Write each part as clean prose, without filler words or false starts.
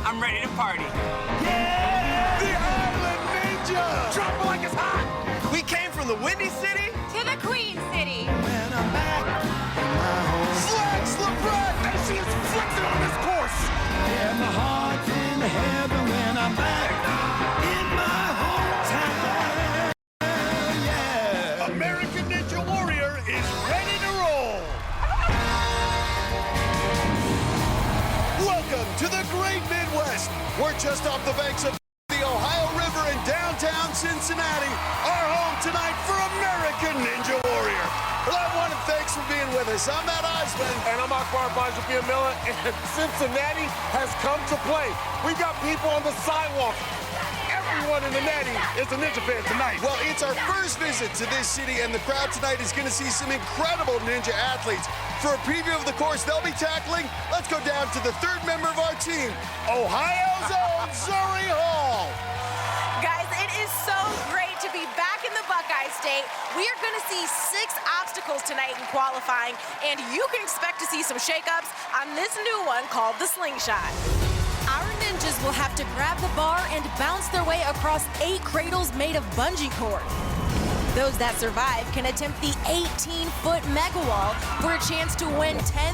I'm ready to party. Yeah! The Island Ninja! Drop like it's hot! We came from the Windy City to the Queen City. When I'm back in my home. Flex LeBron! And she is flexing on this course! Yeah, my heart's in heaven when I'm back in my hometown. Yeah! American Ninja Warrior is ready to roll. Welcome to the Great Midwest. We're just off the banks of the Ohio River in downtown Cincinnati. Our home tonight for American Ninja Warrior. Well, everyone, and thanks for being with us. I'm Matt Eisman. And I'm Akbar Miller, and Cincinnati has come to play. We've got people on the sidewalk. Everyone in the Natty is a Ninja fan tonight. Well, it's our first visit to this city, and the crowd tonight is going to see some incredible Ninja athletes. For a preview of the course they'll be tackling, let's go down to the third member of our team, Ohio's own Zuri Hall. Guys, it is so great to be back in the Buckeye State. We are going to see 6 obstacles tonight in qualifying, and you can expect to see some shakeups on this new one called the slingshot. Our ninjas will have to grab the bar and bounce their way across 8 cradles made of bungee cord. Those that survive can attempt the 18-foot mega wall for a chance to win $10,000.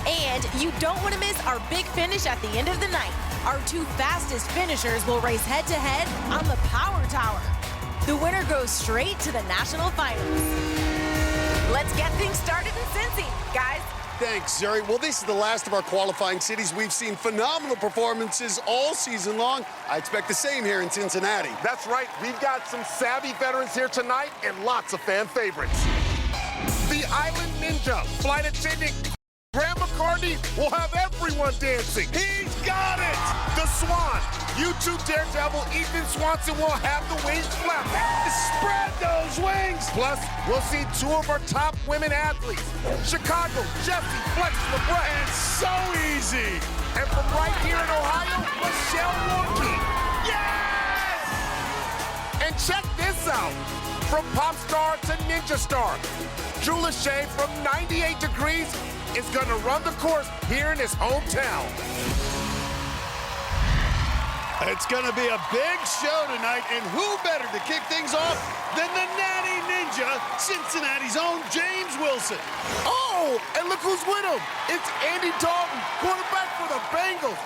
And you don't want to miss our big finish at the end of the night. Our 2 fastest finishers will race head-to-head on the Power Tower. The winner goes straight to the national finals. Let's get things started in Cincy, guys. Thanks, Zuri. Well, this is the last of our qualifying cities. We've seen phenomenal performances all season long. I expect the same here in Cincinnati. That's right. We've got some savvy veterans here tonight and lots of fan favorites. The Island Ninja flight attendant Graham McCartney will have everyone dancing. He's got it! The Swan, YouTube daredevil Ethan Swanson will have the wings flapping. Spread those wings! Plus, we'll see 2 of our top women athletes. Chicago, Jessie Flex LeBron. And so easy! And from right here in Ohio, Michelle Warkey. Yes! And check this out. From pop star to ninja star, Drew Lachey from 98 Degrees is going to run the course here in his hometown. It's going to be a big show tonight, and who better to kick things off than the Natty Ninja, Cincinnati's own James Wilson. Oh, and look who's with him. It's Andy Dalton, quarterback for the Bengals.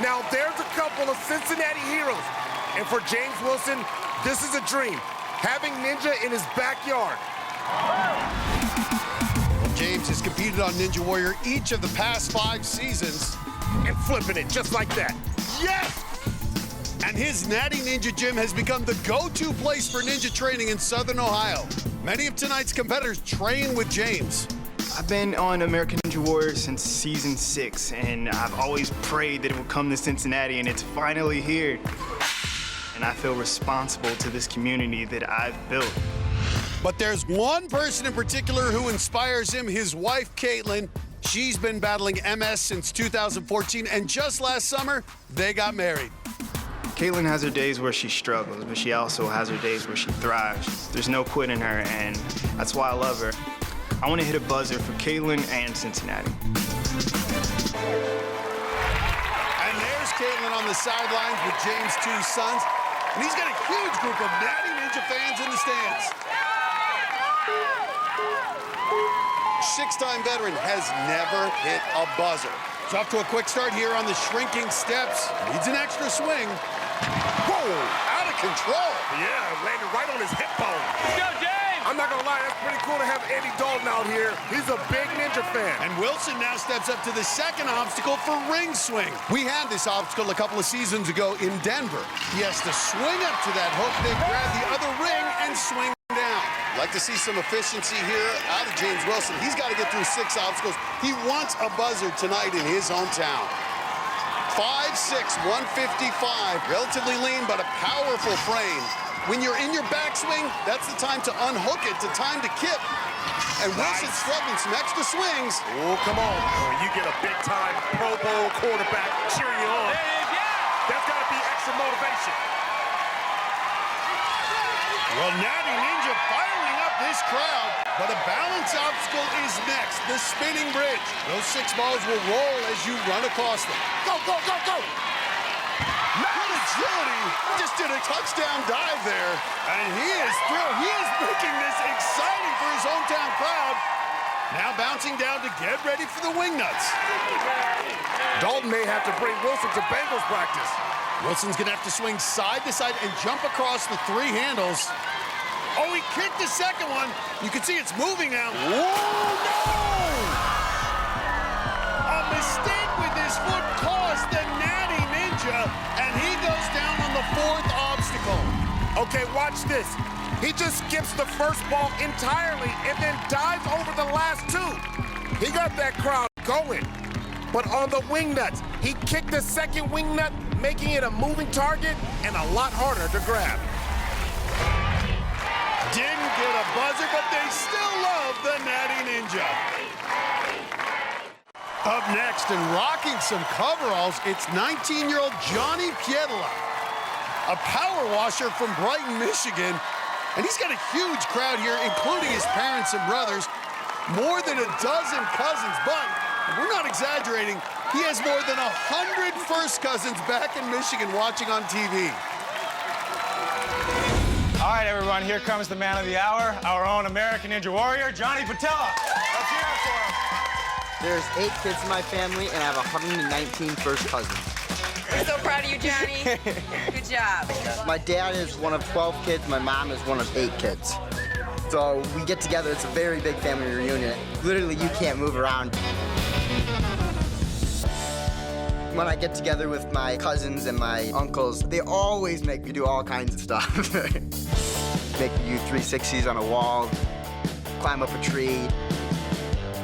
Now, there's a couple of Cincinnati heroes. And for James Wilson, this is a dream, having Ninja in his backyard. James has competed on Ninja Warrior each of the past 5 seasons. And flipping it just like that. Yes! And his Natty Ninja Gym has become the go-to place for ninja training in Southern Ohio. Many of tonight's competitors train with James. I've been on American Ninja Warrior since season 6, and I've always prayed that it would come to Cincinnati, and it's finally here. And I feel responsible to this community that I've built. But there's one person in particular who inspires him, his wife, Caitlin. She's been battling MS since 2014, and just last summer, they got married. Caitlin has her days where she struggles, but she also has her days where she thrives. There's no quit in her, and that's why I love her. I want to hit a buzzer for Caitlin and Cincinnati. And there's Caitlin on the sidelines with James' 2 sons, and he's got a huge group of Natty Ninja fans in the stands. 6-time veteran has never hit a buzzer. It's off to a quick start here on the shrinking steps. Needs an extra swing. Whoa, out of control. Yeah, landed right on his hip bone. Let's go, James! I'm not gonna lie, that's pretty cool to have Andy Dalton out here. He's a big Ninja fan. And Wilson now steps up to the second obstacle for ring swing. We had this obstacle a couple of seasons ago in Denver. He has to swing up to that hook, then grab the other ring and swing down. Like to see some efficiency here out of James Wilson. He's got to get through 6 obstacles. He wants a buzzer tonight in his hometown. 5'6", 155, relatively lean, but a powerful frame. When you're in your backswing, that's the time to unhook it, the time to kip. And Wilson's struggling, some extra swings. Oh, come on. When you get a big-time Pro Bowl quarterback cheering you on, that's got to be extra motivation. Well, Natty Ninja firing up this crowd, but a balance obstacle is next, the spinning bridge. Those 6 balls will roll as you run across them. Go, go, go, go! Good agility, just did a touchdown dive there, and he is thrilled. He is making this exciting for his hometown crowd. Now bouncing down to get ready for the wingnuts. Dalton may have to bring Wilson to Bengals practice. Wilson's gonna have to swing side to side and jump across the 3 handles. Oh, he kicked the second one. You can see it's moving now. Whoa, no! A mistake with his foot caused the Natty Ninja, and he goes down on the 4th obstacle. Okay, watch this. He just skips the first ball entirely and then dives over the last 2. He got that crowd going. But on the wingnuts, he kicked the second wingnut, making it a moving target and a lot harder to grab. Didn't get a buzzer, but they still love the Natty Ninja. Up next and rocking some coveralls, it's 19-year-old Johnny Pietola, a power washer from Brighton, Michigan. And he's got a huge crowd here, including his parents and brothers. More than a dozen cousins, but we're not exaggerating. He has more than 100 first cousins back in Michigan watching on TV. All right, everyone, here comes the man of the hour, our own American Ninja Warrior, Johnny Pietola. Let's hear it for him. There's 8 kids in my family, and I have 119 first cousins. We're so proud of you, Johnny. Good job. My dad is one of 12 kids. My mom is one of 8 kids. So we get together. It's a very big family reunion. Literally, you can't move around. When I get together with my cousins and my uncles, they always make me do all kinds of stuff. Make me do 360s on a wall, climb up a tree.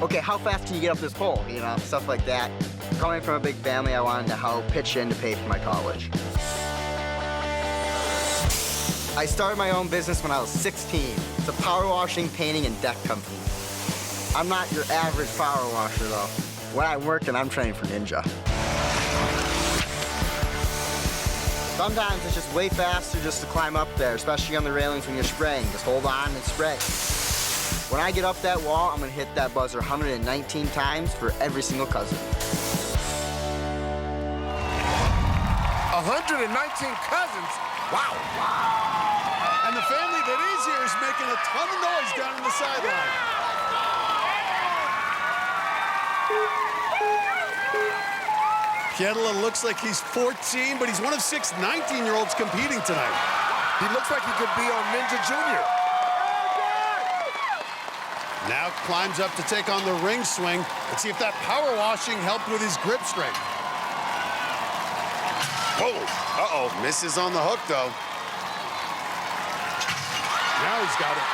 Okay, how fast can you get up this pole? You know, stuff like that. Coming from a big family, I wanted to help pitch in to pay for my college. I started my own business when I was 16. It's a power washing, painting, and deck company. I'm not your average power washer, though. When I'm working, I'm training for Ninja. Sometimes it's just way faster just to climb up there, especially on the railings when you're spraying. Just hold on and spray. When I get up that wall, I'm gonna hit that buzzer 119 times for every single cousin. 119 cousins? Wow. And the family that is here is making a ton of noise down on the sideline. Pietola looks like he's 14, but he's one of 6 19-year-olds competing tonight. He looks like he could be on Ninja Junior. Now climbs up to take on the ring swing. Let's see if that power washing helped with his grip strength. Whoa, uh-oh, misses on the hook, though. Now he's got it.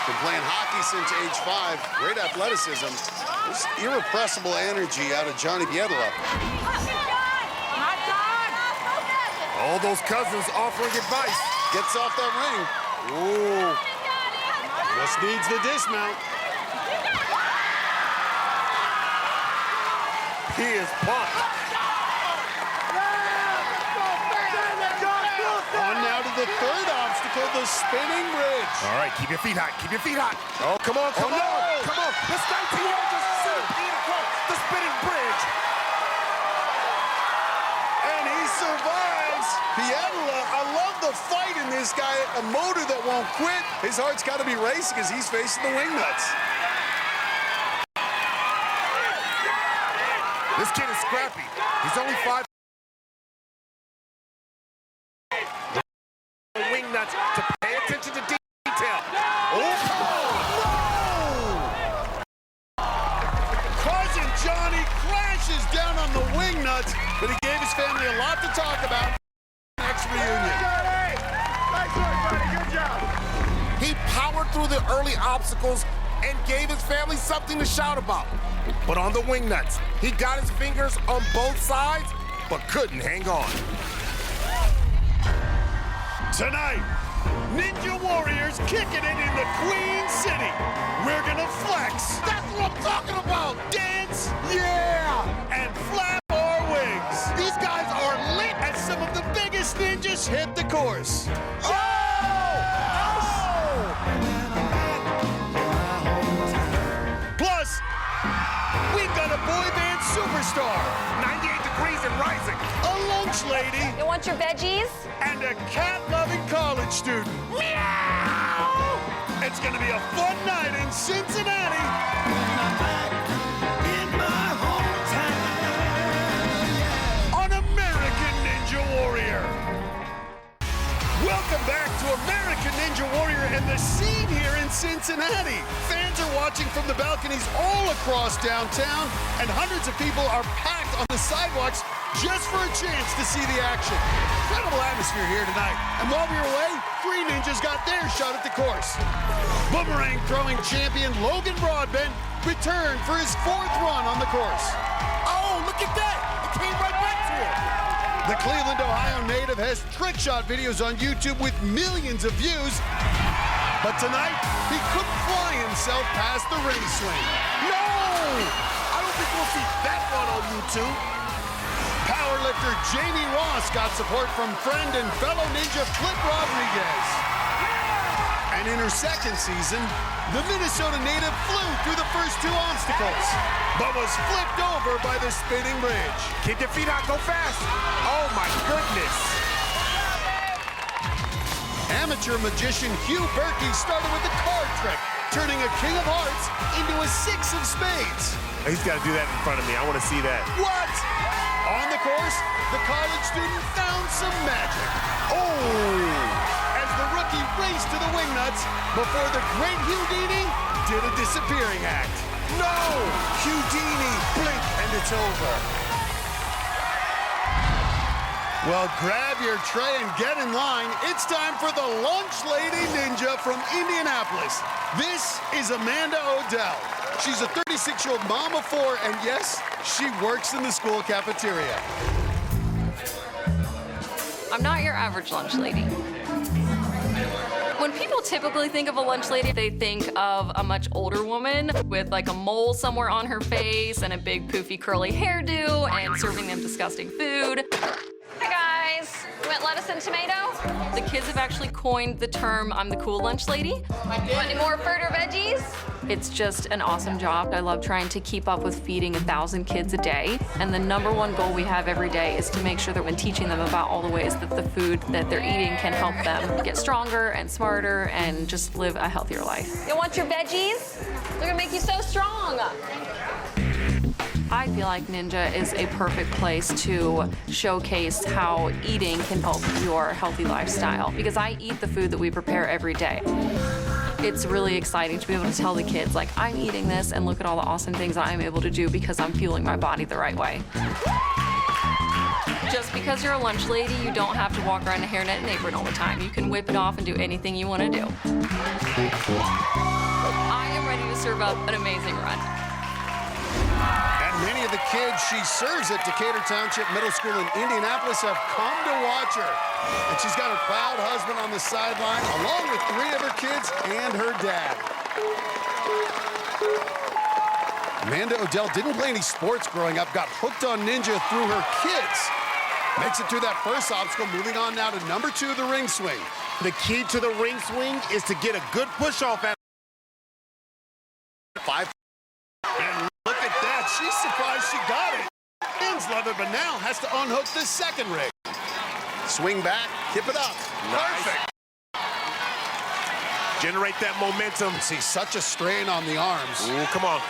Been playing hockey since age 5. Great athleticism. This irrepressible energy out of Johnny Pietola. All those cousins offering advice. Gets off that ring. Ooh. Just needs the dismount. He is pumped. On now to the 3rd obstacle, the spinning bridge. All right, keep your feet hot. Keep your feet hot. Oh, come on, come on. Come on. This 19-year-old just feet across the spinning bridge. And he survives. Pietola, I love the fight in this guy. A motor that won't quit. His heart's got to be racing as he's facing the wingnuts. This kid is scrappy. He's only 5. Wingnuts to pay attention to detail. Oh, no! Cousin Johnny crashes down on the wingnuts, but he gave his family a lot to talk about. Next reunion. Nice work, buddy. Good job. He powered through the early obstacles and gave his family something to shout about. But on the wingnuts, he got his fingers on both sides, but couldn't hang on. Tonight, Ninja Warriors kicking it in the Queen City. We're gonna flex. That's what I'm talking about. Dance, yeah, and flap our wings. These guys are lit. As some of the biggest ninjas hit the course. Oh! superstar, 98 degrees and rising. a lunch lady, You want your veggies? and a cat-loving college student. Meow! It's gonna be a fun night in Cincinnati. On American Ninja Warrior. Welcome back to American Ninja Warrior and the scene here in Cincinnati. Fans are watching from the balconies all across downtown, and hundreds of people are packed on the sidewalks just for a chance to see the action. Incredible atmosphere here tonight. And while we were away, 3 ninjas got their shot at the course. Boomerang throwing champion Logan Broadbent returned for his 4th run on the course. Oh, look at that. It came right back to him. The Cleveland, Ohio native has trick shot videos on YouTube with millions of views. But tonight, he couldn't fly himself past the ring swing. No! I don't think we'll see that one on YouTube. Powerlifter Jamie Ross got support from friend and fellow ninja Flip Rodriguez. And in her 2nd season, the Minnesota native flew through the first 2 obstacles, but was flipped over by the spinning bridge. Keep your feet out, go fast. Oh my goodness. Amateur magician Hugh Berkey started with a card trick, turning a king of hearts into a 6 of spades. He's got to do that in front of me. I want to see that. What? On the course, the college student found some magic. Oh! As the rookie raced to the wingnuts before the great Houdini did a disappearing act. No! Houdini, blink and it's over. Well, grab your tray and get in line. It's time for the Lunch Lady Ninja from Indianapolis. This is Amanda Odell. She's a 36-year-old mom of 4, and yes, she works in the school cafeteria. I'm not your average lunch lady. When people typically think of a lunch lady, they think of a much older woman with like a mole somewhere on her face and a big poofy curly hairdo and serving them disgusting food. Hi guys, you want lettuce and tomato? The kids have actually coined the term, I'm the cool lunch lady. Want any more fruit or veggies? It's just an awesome job. I love trying to keep up with feeding 1,000 kids a day. And the #1 goal we have every day is to make sure that when teaching them about all the ways that the food that they're eating can help them get stronger and smarter and just live a healthier life. You want your veggies? They're gonna make you so strong. I feel like Ninja is a perfect place to showcase how eating can help your healthy lifestyle, because I eat the food that we prepare every day. It's really exciting to be able to tell the kids, like, I'm eating this and look at all the awesome things I'm able to do because I'm fueling my body the right way. Just because you're a lunch lady, you don't have to walk around a hairnet and apron all the time. You can whip it off and do anything you want to do. I am ready to serve up an amazing run. And many of the kids she serves at Decatur Township Middle School in Indianapolis have come to watch her. And she's got her proud husband on the sideline, along with 3 of her kids and her dad. Amanda Odell didn't play any sports growing up, got hooked on Ninja through her kids. Makes it through that first obstacle, moving on now to #2, the ring swing. The key to the ring swing is to get a good push off at 5. And look at that, she's surprised she got it. Fans love it, but now has to unhook the 2nd ring. Swing back, hip it up. Nice. Perfect. Generate that momentum. See, such a strain on the arms. Ooh, come on.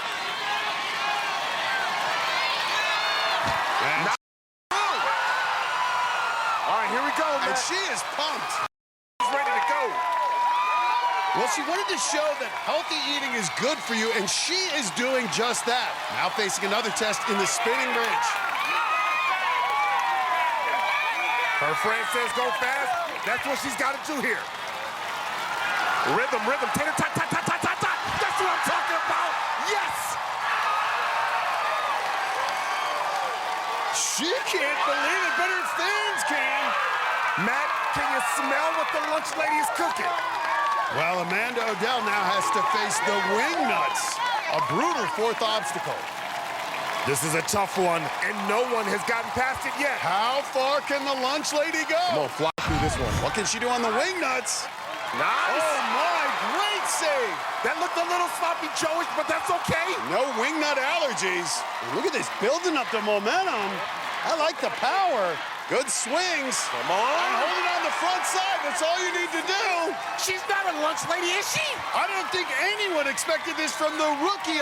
And, All right, here we go, man. and she is pumped. She's ready to go. Well, she wanted to show that healthy eating is good for you, and she is doing just that. Now facing another test in the spinning bridge. Her friend says go fast. That's what she's got to do here. Rhythm, rhythm. Tater, tot, tot, tot, tot, tot, tot. That's what I'm talking about. Yes! She can't believe it, but her fans can. Matt, can you smell what the lunch lady is cooking? Well, Amanda Odell now has to face the wing nuts, a brutal 4th obstacle. This is a tough one, and no one has gotten past it yet. How far can the lunch lady go? I'm gonna fly through this one. What can she do on the wing nuts? Nice. Oh, my great save. That looked a little sloppy Joe-ish, but that's okay. No wingnut allergies. Look at this, building up the momentum. I like the power. Good swings. Come on. And hold it on the front side. That's all you need to do. She's not a lunch lady, is she? I don't think anyone expected this from the rookie.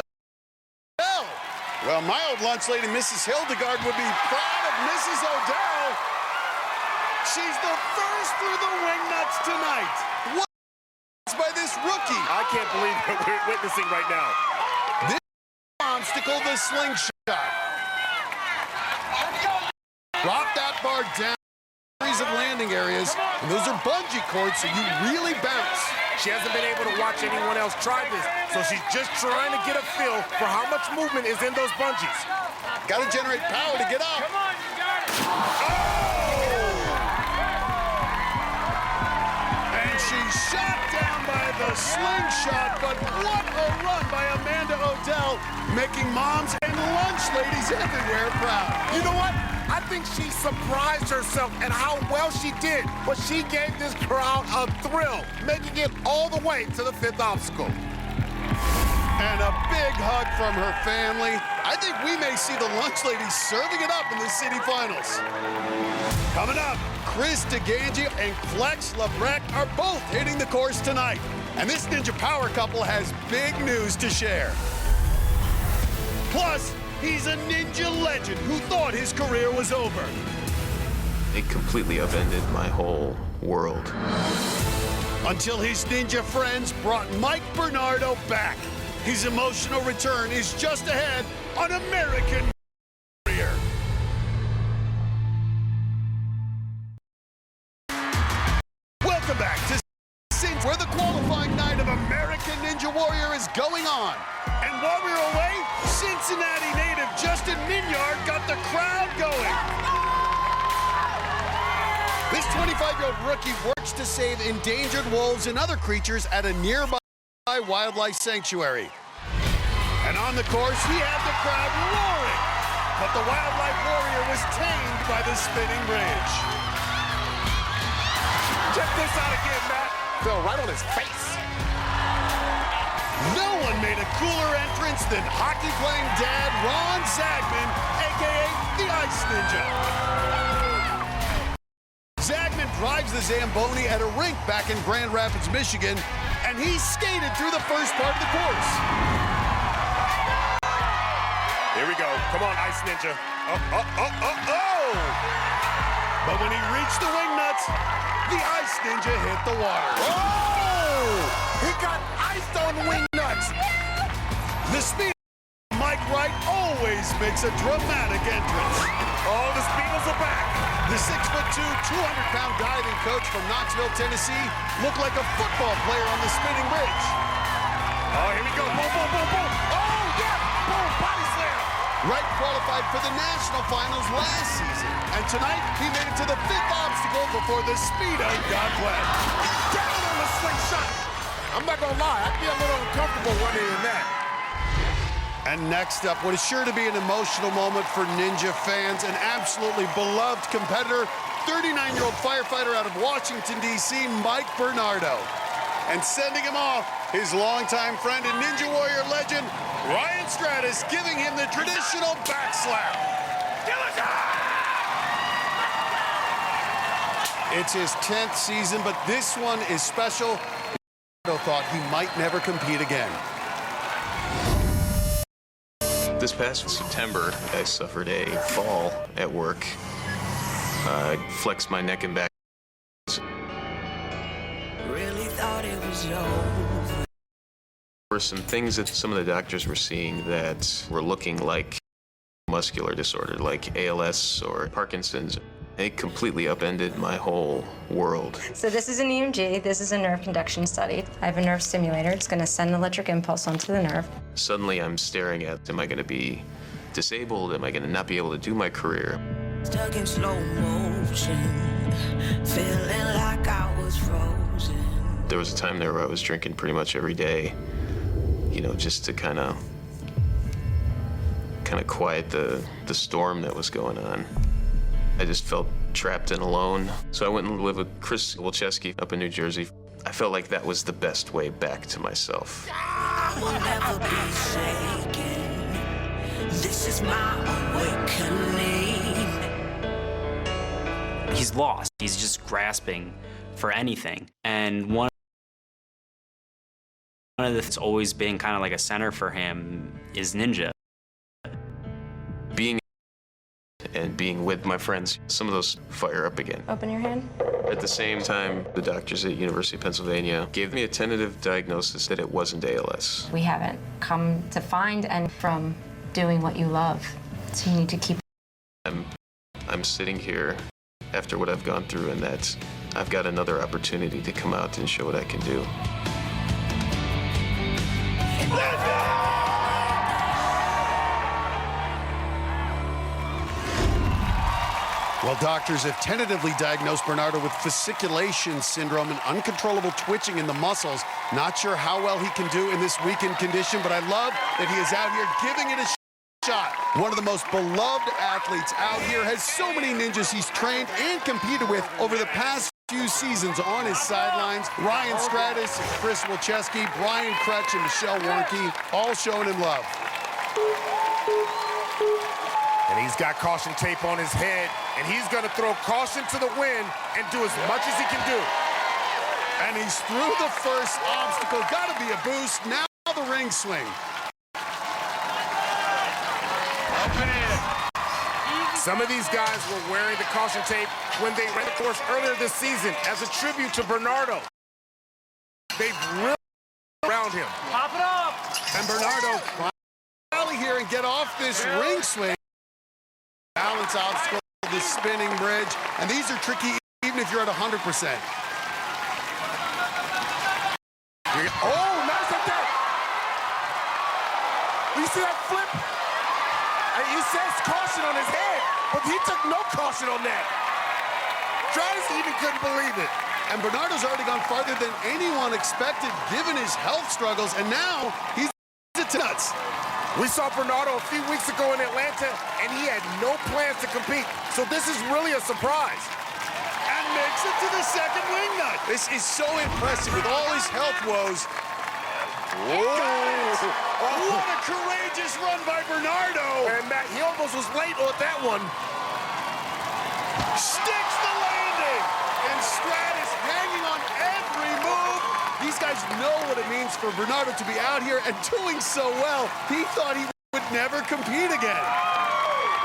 Well, my old lunch lady, Mrs. Hildegard, would be proud of Mrs. Odell. She's the first through the wingnuts tonight. What by this rookie? I can't believe what we're witnessing right now. This obstacle, the slingshot. Drop that bar down. Series of landing areas, and those are bungee cords, so you really bounce. She hasn't been able to watch anyone else try this, so she's just trying to get a feel for how much movement is in those bungees. Got to generate power to get up. Come on, you got it. Oh! And she's shot down by the slingshot, but what a run by Amanda Odell, making moms and lunch ladies everywhere proud. You know what? I think she surprised herself at how well she did, but she gave this crowd a thrill, making it all the way to the fifth obstacle. And a big hug from her family. I think we may see the lunch ladies serving it up in the city finals. Coming up, Chris DeGangi and Flex Labreck are both hitting the course tonight. And this Ninja Power couple has big news to share. Plus, he's a ninja legend who thought his career was over. It completely upended my whole world. Until his ninja friends brought Mike Bernardo back. His emotional return is just ahead on American Warrior. Welcome back to Cincinati, where the qualifying night of American Ninja Warrior is going on. And while we were away, Cincinnati native Justin Minyard got the crowd going. This 25-year-old rookie works to save endangered wolves and other creatures at a nearby wildlife sanctuary. And on the course, he had the crowd roaring. But the wildlife warrior was tamed by the spinning bridge. Check this out again, Matt. Fell right on his face. No one made a cooler entrance than hockey-playing dad Ron Zagman, a.k.a. the Ice Ninja. Zagman drives the Zamboni at a rink back in Grand Rapids, Michigan, and he skated through the first part of the course. Here we go. Come on, Ice Ninja. Oh! But when he reached the wingnuts, the Ice Ninja hit the water. Oh! He got iced on wingnuts. The speed Mike Wright always makes a dramatic entrance. Oh, the Speedles are back. The 6'2", 200-pound diving coach from Knoxville, Tennessee, looked like a football player on the spinning bridge. Oh, here we go. Boom, boom, boom, boom. Oh, yeah. Boom, body slam. Wright qualified for the national finals last season, and tonight he made it to the fifth obstacle before the Speedo got wet. Down on the slingshot. I'm not gonna lie, I'd be a little uncomfortable running in that. And next up, what is sure to be an emotional moment for Ninja fans, an absolutely beloved competitor, 39-year-old firefighter out of Washington, D.C., Mike Bernardo. And sending him off, his longtime friend and Ninja Warrior legend, Ryan Stratus, giving him the traditional back slap. It's his 10th season, but this one is special. Bernardo thought he might never compete again. This past September, I suffered a fall at work. I flexed my neck and back. Really thought it was over. There were some things that some of the doctors were seeing that were looking like muscular disorder, like ALS or Parkinson's. It completely upended my whole world. So this is an EMG. This is a nerve conduction study. I have a nerve stimulator. It's going to send an electric impulse onto the nerve. Suddenly I'm staring at, am I going to be disabled? Am I going to not be able to do my career? Stuck in slow motion, feeling like I was frozen. There was a time there where I was drinking pretty much every day, you know, just to kind of quiet the storm that was going on. I just felt trapped and alone. So I went and lived with Chris Wilczewski up in New Jersey. I felt like that was the best way back to myself. Will never be shaken. This is my awakening. He's lost. He's just grasping for anything. And one of the things that's always been kind of like a center for him is Ninja. Being with my friends, some of those fire up again. Open your hand. At the same time, the doctors at University of Pennsylvania gave me a tentative diagnosis that it wasn't ALS. We haven't come to find and from doing what you love. So you need to keep. I'm sitting here after what I've gone through, and that I've got another opportunity to come out and show what I can do. Well, doctors have tentatively diagnosed Bernardo with fasciculation syndrome and uncontrollable twitching in the muscles. Not sure how well he can do in this weakened condition, but I love that he is out here giving it a shot. One of the most beloved athletes out here, has so many ninjas he's trained and competed with over the past few seasons on his sidelines. Ryan Stratus, Chris Wilczewski, Brian Crutch, and Michelle Warnke, all showing him love. And he's got caution tape on his head, and he's going to throw caution to the wind and do as much as he can do. And he's through the first obstacle. Got to be a boost. Now the ring swing. Some of these guys were wearing the caution tape when they ran the course earlier this season as a tribute to Bernardo. They've really around him. Pop it up! And Bernardo rally here and get off this ring swing. Balance obstacle, the spinning bridge, and these are tricky even if you're at 100%. Oh, nice up there! You see that flip? And he says caution on his head, but he took no caution on that. Travis even couldn't believe it. And Bernardo's already gone farther than anyone expected given his health struggles, and now he's to nuts. We saw Bernardo a few weeks ago in Atlanta, and he had no plans to compete. So this is really a surprise. And makes it to the second wing nut. This is so impressive with all his health woes. What a courageous run by Bernardo. And Matt, he almost was late on that one. Sticks the landing. And Stratus hanging on every move. These guys know what it means for Bernardo to be out here and doing so well. He thought he would never compete again.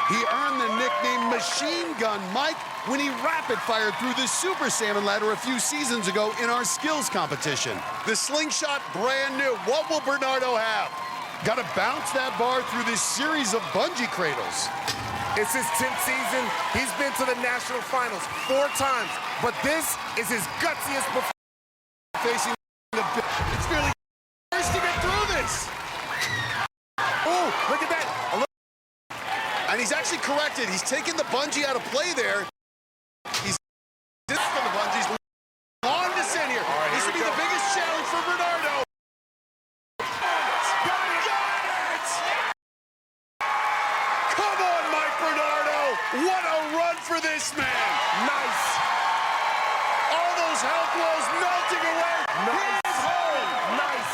He earned the nickname Machine Gun Mike when he rapid-fired through the Super Salmon ladder a few seasons ago in our skills competition. The slingshot brand new. What will Bernardo have? Got to bounce that bar through this series of bungee cradles. It's his 10th season. He's been to the national finals 4 times, but this is his gutsiest performance. Facing it's nearly first to get through this. Oh, look at that. And he's actually corrected. He's taken the bungee out of play there. He's this from the bungees. Long descent here. This would be the biggest challenge for Bernardo. Got it! Come on, Mike Bernardo. What a run for this man. Nice. All those health woes melting away. Nice. He's home. Nice.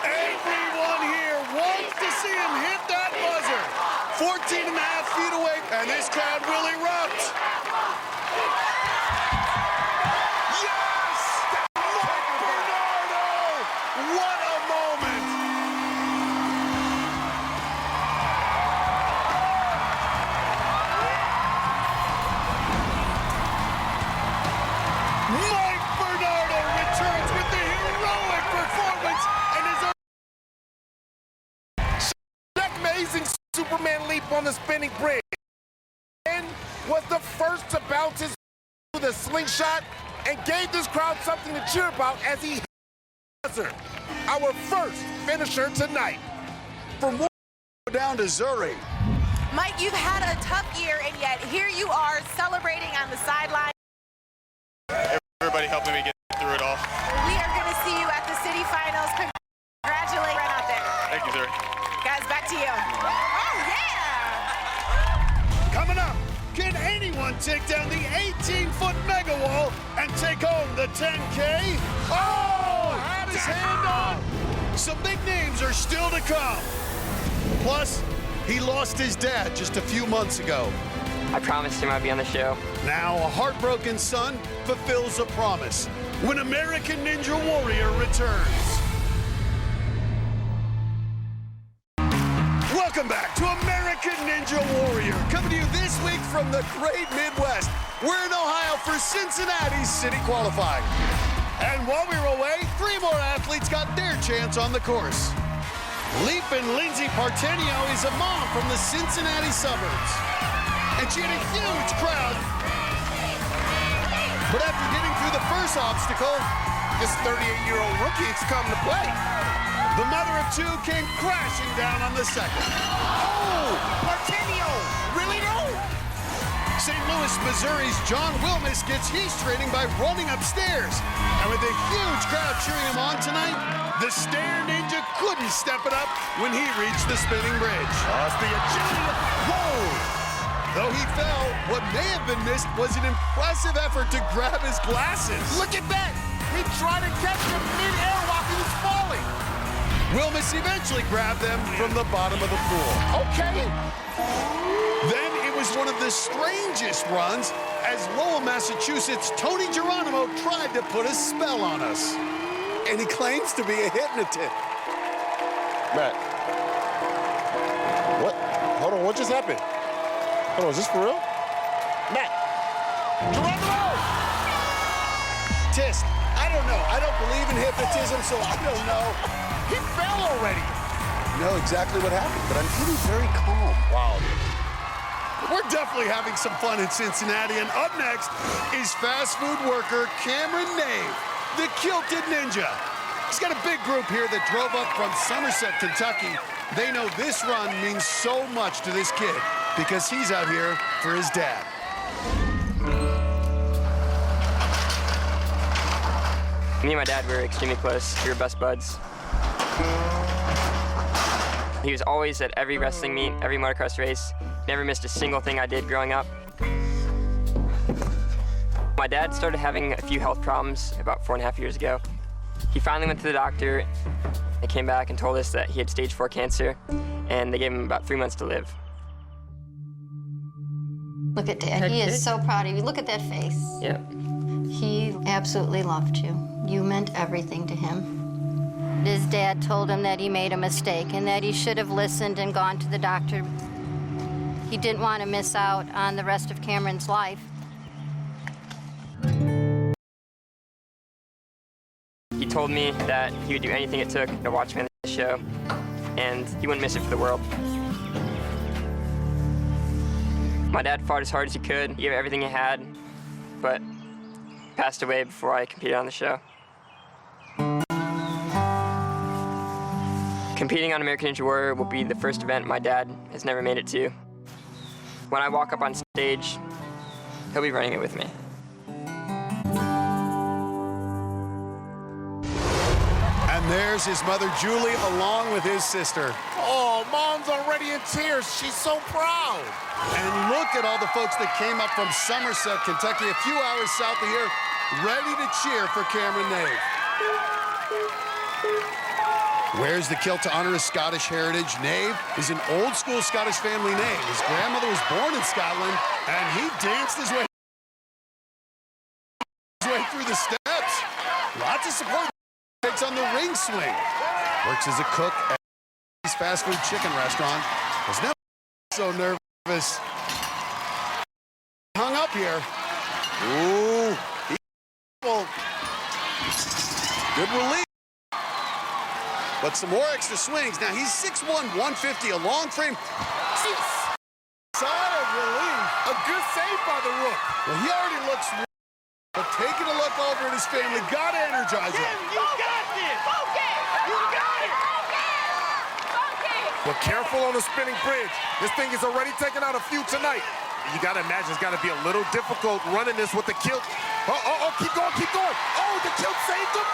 Everyone here wants to see him hit that buzzer. 14 and a half feet away, and this crowd will erupt. Yes! Mike Bernardo! What a moment! Mike Bernardo returns with the heroic performance and his That amazing Superman leap on the spinning bridge. And was the first to bounce his with a slingshot and gave this crowd something to cheer about as he hit the buzzer. Our first finisher tonight. from down to Zuri. Mike, you've had a tough year, and yet here you are celebrating on the sideline. Everybody helping me get through it all. We are going to see you at the city finals. Congratulations right out there. Thank you, sir. Guys, back to you. Oh, yeah! run, take down the 18-foot mega wall, and take home the 10K. Oh, had his hand on. Some big names are still to come. Plus, he lost his dad just a few months ago. I promised him I'd be on the show. Now a heartbroken son fulfills a promise when American Ninja Warrior returns. Welcome back to American Ninja Warrior, coming to you this week from the great Midwest. We're in Ohio for Cincinnati's city qualifying. And while we were away, 3 more athletes got their chance on the course. Leapin' Lindsay Partenio is a mom from the Cincinnati suburbs. And she had a huge crowd. But after getting through the first obstacle, This 38-year-old rookie has come to play. the mother of 2 came crashing down on the second. Oh, Martinio, really no? St. Louis, Missouri's John Wilmus gets heat training by running upstairs. And with a huge crowd cheering him on tonight, the Stair Ninja couldn't step it up when he reached the spinning bridge. That's the agility. Whoa! Though he fell, what may have been missed was an impressive effort to grab his glasses. Look at that. He tried to catch him mid-air while he was falling. Wilmus eventually grabbed them from the bottom of the pool. Okay. Then it was one of the strangest runs as Lowell, Massachusetts' Tony Geronimo tried to put a spell on us. And he claims to be a hypnotist. Matt. What? Hold on, what just happened? Hold on, is this for real? Matt. Geronimo! Tisk, I don't know. I don't believe in hypnotism, so I don't know. He fell already. Know exactly what happened, but I'm feeling very calm. Wow. We're definitely having some fun in Cincinnati, and up next is fast food worker Cameron Nave, the Kilted Ninja. He's got a big group here that drove up from Somerset, Kentucky. They know this run means so much to this kid because he's out here for his dad. Me and my dad were extremely close. We were best buds. He was always at every wrestling meet, every motocross race. Never missed a single thing I did growing up. My dad started having a few health problems about 4.5 years ago. He finally went to the doctor. They came back and told us that he had stage 4 cancer, and they gave him about 3 months to live. Look at Dad. He is so proud of you. Look at that face. Yep. He absolutely loved you. You meant everything to him. His dad told him that he made a mistake and that he should have listened and gone to the doctor. He didn't want to miss out on the rest of Cameron's life. He told me that he would do anything it took to watch me on the show, and he wouldn't miss it for the world. My dad fought as hard as he could. He gave everything he had, but passed away before I competed on the show. Competing on American Ninja Warrior will be the first event my dad has never made it to. When I walk up on stage, he'll be running it with me. And there's his mother, Julie, along with his sister. Oh, Mom's already in tears. She's so proud. And look at all the folks that came up from Somerset, Kentucky, a few hours south of here, ready to cheer for Cameron Nave. Wears the kilt to honor his Scottish heritage. Nave is an old-school Scottish family name. His grandmother was born in Scotland, and he danced his way through the steps. Lots of support. Takes on the ring swing. Works as a cook at his fast food chicken restaurant. Was never so nervous. Hung up here. Ooh. Good relief. But some more extra swings. Now he's 6'1", 150, a long frame. Sigh of relief. A good save by the Rook. Well, he already looks, but taking a look over at his family, gotta energize him. You got this! Okay! You got it! Okay! But careful on the spinning bridge. This thing is already taking out a few tonight. You gotta imagine it's gotta be a little difficult running this with the kilt. Oh, keep going, keep going. Oh, the kilt saved him.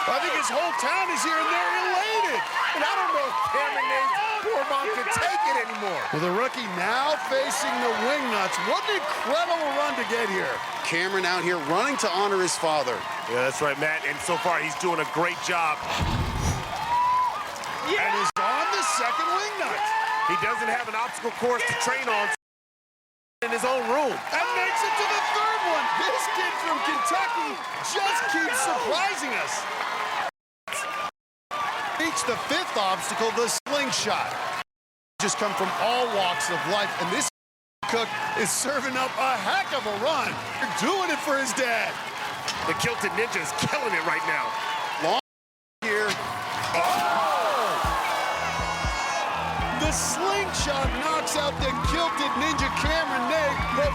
I think his whole town is here and they're elated. And I don't know if Cameron Nave's Poor mom can take it anymore. Well, the rookie now facing the Wingnuts. What an incredible run to get here. Cameron out here running to honor his father. Yeah, that's right, Matt. And so far, he's doing a great job. And is on the second Wingnut. He doesn't have an obstacle course to train on in his own room. And makes it to the third one. This kid from Kentucky just keeps surprising us. Reach the fifth obstacle, the slingshot. Just come from all walks of life, and this cook is serving up a heck of a run. They're doing it for his dad. The Kilted Ninja is killing it right now. Long here. Oh! The slingshot knocks out the Kilted Ninja Cameron Nate, but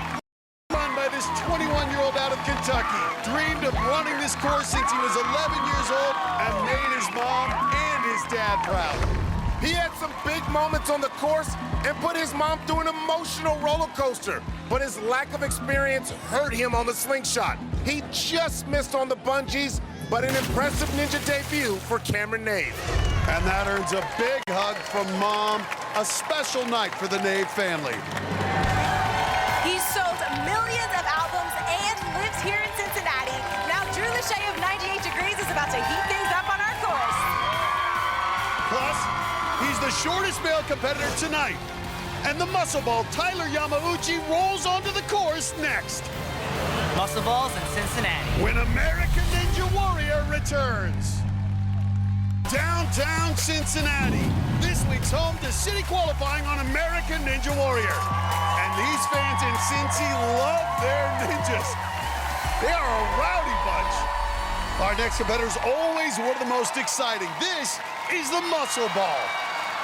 run by this 21-year-old out of Kentucky. Dreamed of running this course since he was 11 years old and made his mom and his dad proud. He had some big moments on the course and put his mom through an emotional roller coaster, but his lack of experience hurt him on the slingshot. He just missed on the bungees, but an impressive ninja debut for Cameron Nave. And that earns a big hug from Mom. A special night for the Nave family. He's sold millions of albums and lives here in Cincinnati. Now Drew Lachey of 98 Degrees is about to heat things up on our course. Plus, he's the shortest male competitor tonight. And the muscle ball, Tyler Yamauchi, rolls onto the course next. Muscle Balls in Cincinnati. When American Ninja Warrior returns. Downtown Cincinnati. This week's home to city qualifying on American Ninja Warrior. And these fans in Cincy love their ninjas. They are a rowdy bunch. Our next competitor is always one of the most exciting. This is the muscle ball.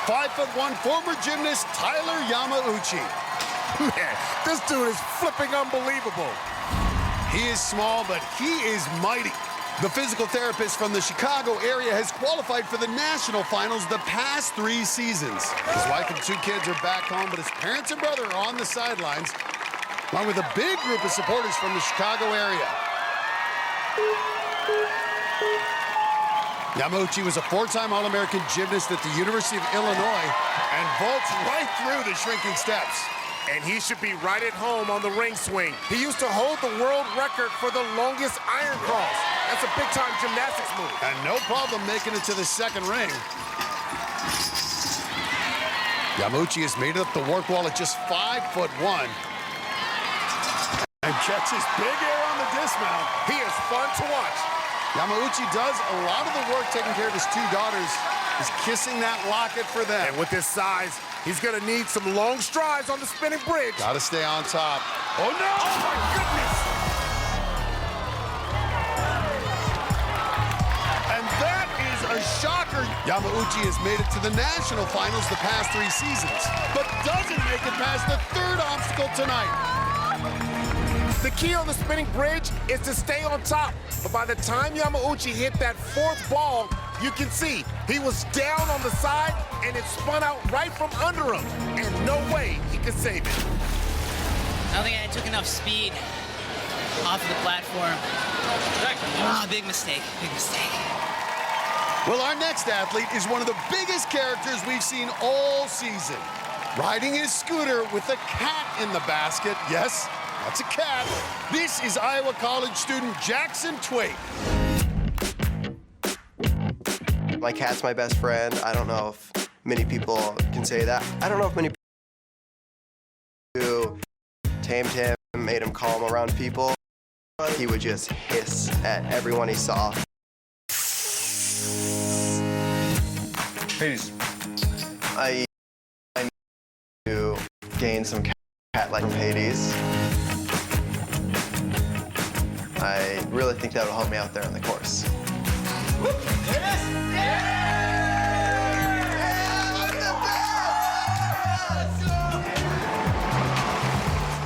5'1" former gymnast Tyler Yamauchi. Man, this dude is flipping unbelievable. He is small, but he is mighty. The physical therapist from the Chicago area has qualified for the national finals the past 3 seasons. His wife and 2 kids are back home, but his parents and brother are on the sidelines, along with a big group of supporters from the Chicago area. Yamauchi was a 4-time All-American gymnast at the University of Illinois and vaults right through the shrinking steps. And he should be right at home on the ring swing. He used to hold the world record for the longest iron cross. That's a big-time gymnastics move. And no problem making it to the second ring. Yamauchi has made it up the work wall at just 5'1". And catches big air on the dismount. He is fun to watch. Yamauchi does a lot of the work taking care of his 2 daughters. He's kissing that locket for them. And with his size, he's gonna need some long strides on the spinning bridge. Gotta stay on top. Oh no! Oh my goodness! And that is a shocker. Yamauchi has made it to the national finals the past 3 seasons, but doesn't make it past the 3rd obstacle tonight. The key on the spinning bridge is to stay on top. But by the time Yamauchi hit that 4th ball, you can see he was down on the side and it spun out right from under him. And no way he could save it. I don't think I took enough speed off of the platform. Big mistake, big mistake. Well, our next athlete is one of the biggest characters we've seen all season. Riding his scooter with a cat in the basket. Yes, that's a cat. This is Iowa College student Jackson Twait. My cat's my best friend. I don't know if many people can say that. I don't know if many people who tamed him, made him calm around people. He would just hiss at everyone he saw. Hades. I need to gain some cat-like from Hades. I really think that will help me out there on the course.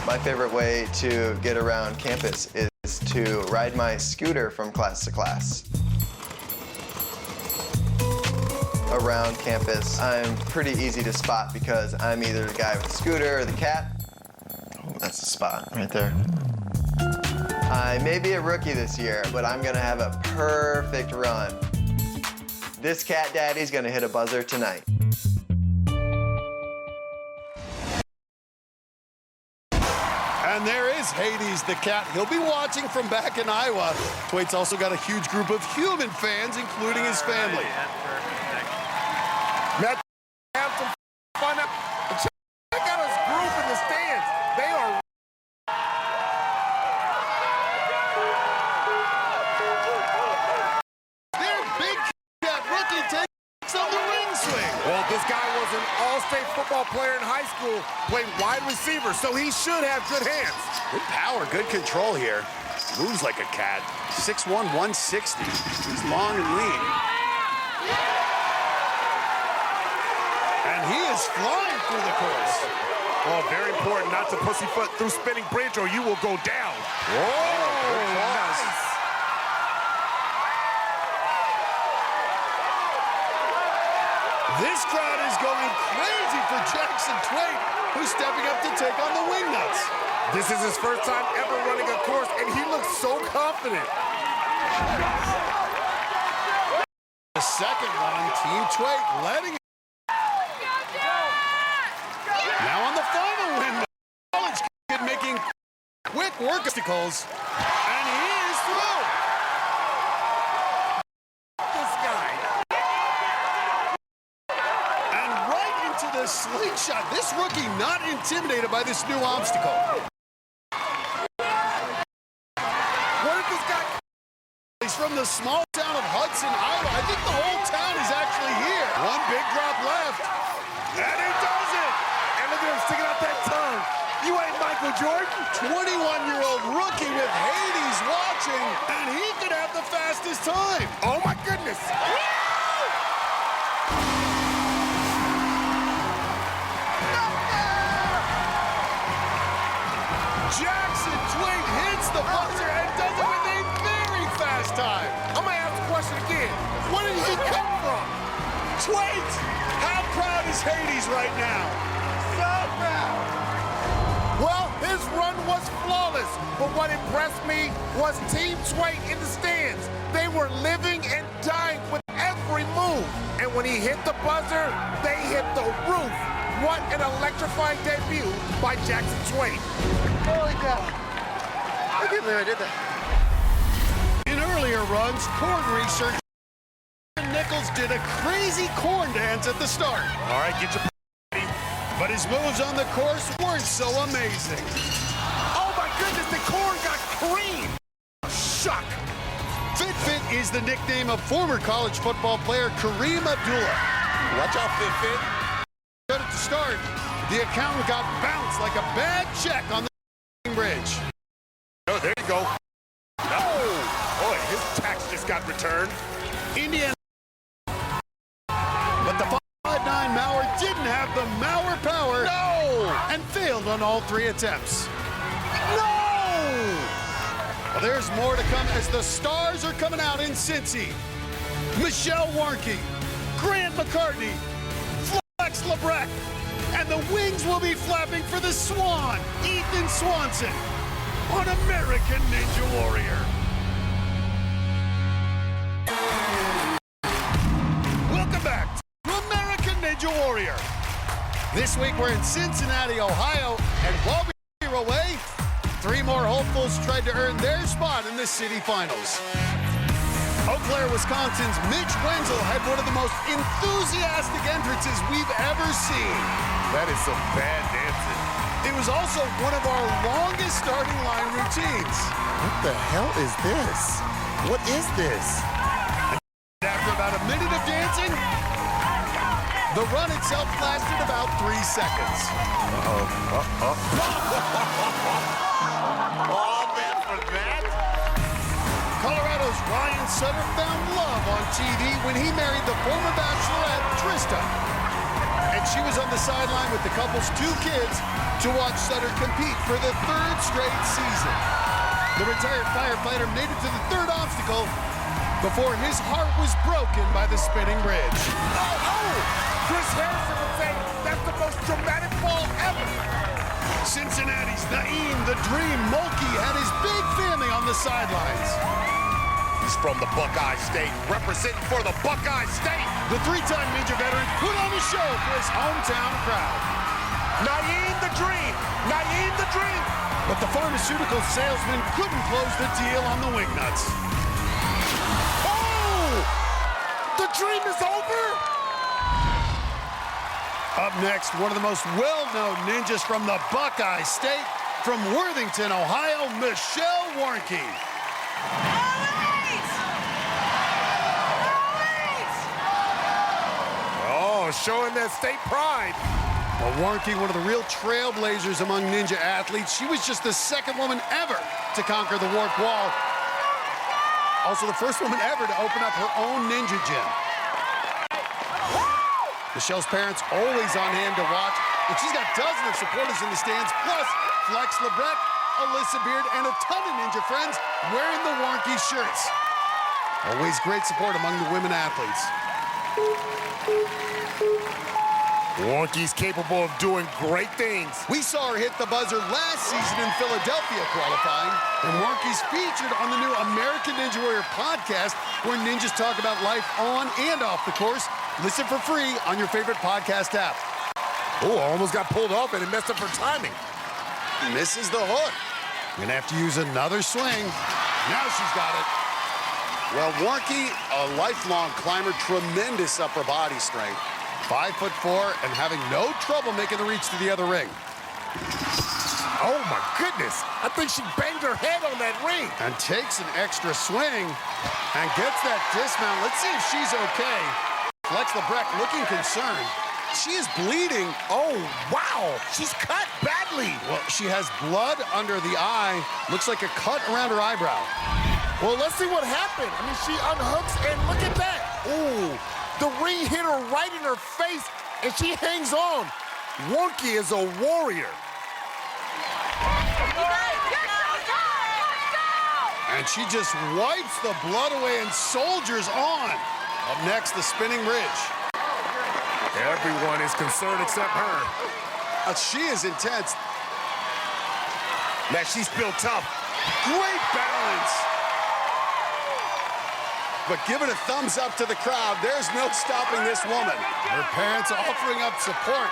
My favorite way to get around campus is to ride my scooter from class to class. Around campus, I'm pretty easy to spot because I'm either the guy with the scooter or the cat. Oh, that's the spot right there. I may be a rookie this year, but I'm gonna have a perfect run. This cat daddy's gonna hit a buzzer tonight. And there is Hades the cat. He'll be watching from back in Iowa. Twait's also got a huge group of human fans, including his family. Matt, have some fun. Check out his group in the stands. They are. Their big cat rookie takes on the ring swing. Well, this guy was an all-state football player in high school, played wide receiver, so he should have good hands. Good power, good control here. Moves like a cat. 6'1", 160. He's long and lean. And he is flying through the course. Oh, very important not to pussyfoot through spinning bridge or you will go down. Whoa, nice. This crowd is going crazy for Jackson Twait, who's stepping up to take on the Wingnuts. This is his first time ever running a course, and he looks so confident. The second one, Team Twait letting it. Now on the final win, college kid making quick work obstacles, and he is through. This guy. And right into the slingshot. This rookie not intimidated by this new obstacle. What did this guy? He's from the small town of Hudson, Iowa. I think the whole town is actually here. One big drop left, and he does it. And look at him sticking out that tongue. You ain't Michael Jordan. 21-year-old rookie with Hades watching, and he could have the fastest time. Oh my goodness. Jackson Twait hits the buzzer and does it with a very fast time. I'm gonna ask the question again. Where did he come from? Twait, how proud is Hades right now? So proud. Well, his run was flawless, but what impressed me was Team Twait in the stands. They were living and dying with every move. And when he hit the buzzer, they hit the roof. What an electrifying debut by Jackson Twait. Holy cow. I can't believe I did that. In earlier runs, corn researcher Nichols did a crazy corn dance at the start. All right, get your ready. But his moves on the course weren't so amazing. Oh my goodness, the corn got creamed. Shock. Fit is the nickname of former college football player Kareem Abdullah. Watch out, Fit. At the start, the accountant got bounced like a bad check on the bridge. Oh, there you go. No! Boy, his tax just got returned. Indiana. But the 5'9" Mauer didn't have the Mauer power. No! And failed on all three attempts. No! Well, there's more to come as the stars are coming out in Cincy. Michelle Warnke, Grant McCartney, Flex LeBrecq, and the wings will be flapping for the Swan, Ethan Swanson, on American Ninja Warrior. Welcome back to American Ninja Warrior. This week we're in Cincinnati, Ohio, and while we were away, 3 more hopefuls tried to earn their spot in the city finals. Eau Claire, Wisconsin's Mitch Wenzel had one of the most enthusiastic entrances we've ever seen. That is some bad dancing. It was also one of our longest starting line routines. What the hell is this? What is this? After about a minute of dancing, the run itself lasted about 3 seconds. Oh, man, for that? Colorado's Ryan Sutter found love on TV when he married the former bachelorette, Trista. And she was on the sideline with the couple's 2 kids to watch Sutter compete for the 3rd straight season. The retired firefighter made it to the 3rd obstacle before his heart was broken by the spinning bridge. Oh! Chris Harrison would say that's the most dramatic fall ever. Cincinnati's Naeem the Dream Mulkey had his big family on the sidelines. He's from the Buckeye State, representing for the Buckeye State. The 3-time Ninja veteran put on a show for his hometown crowd. Naeem the Dream But the pharmaceutical salesman couldn't close the deal on the wingnuts. Oh! The dream is over? Up next, one of the most well-known ninjas from the Buckeye State, from Worthington, Ohio, Michelle Warnke. Oh, showing that state pride. Well, Warnke, one of the real trailblazers among ninja athletes. She was just the second woman ever to conquer the warped wall. Also the first woman ever to open up her own ninja gym. Michelle's parents always on hand to watch, and she's got dozens of supporters in the stands, plus Flex Lebrecht, Alyssa Beard, and a ton of ninja friends wearing the Warnke shirts. Always great support among the women athletes. Warnke's capable of doing great things. We saw her hit the buzzer last season in Philadelphia qualifying, and Warnke's featured on the new American Ninja Warrior podcast, where ninjas talk about life on and off the course. Listen for free on your favorite podcast app. Oh, almost got pulled off and it messed up her timing. Misses the hook. Gonna have to use another swing. Now she's got it. Well, Warnke, a lifelong climber, tremendous upper body strength. 5'4" and having no trouble making the reach to the other ring. Oh my goodness, I think she banged her head on that ring. And takes an extra swing and gets that dismount. Let's see if she's okay. Flex Lebrecht looking concerned. She is bleeding. Oh, wow, she's cut badly. Well, she has blood under the eye. Looks like a cut around her eyebrow. Well, let's see what happened. I mean, she unhooks and look at that. Ooh. The ring hit her right in her face, and she hangs on. Warnke is a warrior. And she just wipes the blood away and soldiers on. Up next, the spinning bridge. Everyone is concerned except her. She is intense. Man, she's built tough. Great balance. But give it a thumbs up to the crowd. There's no stopping this woman. Her parents offering up support.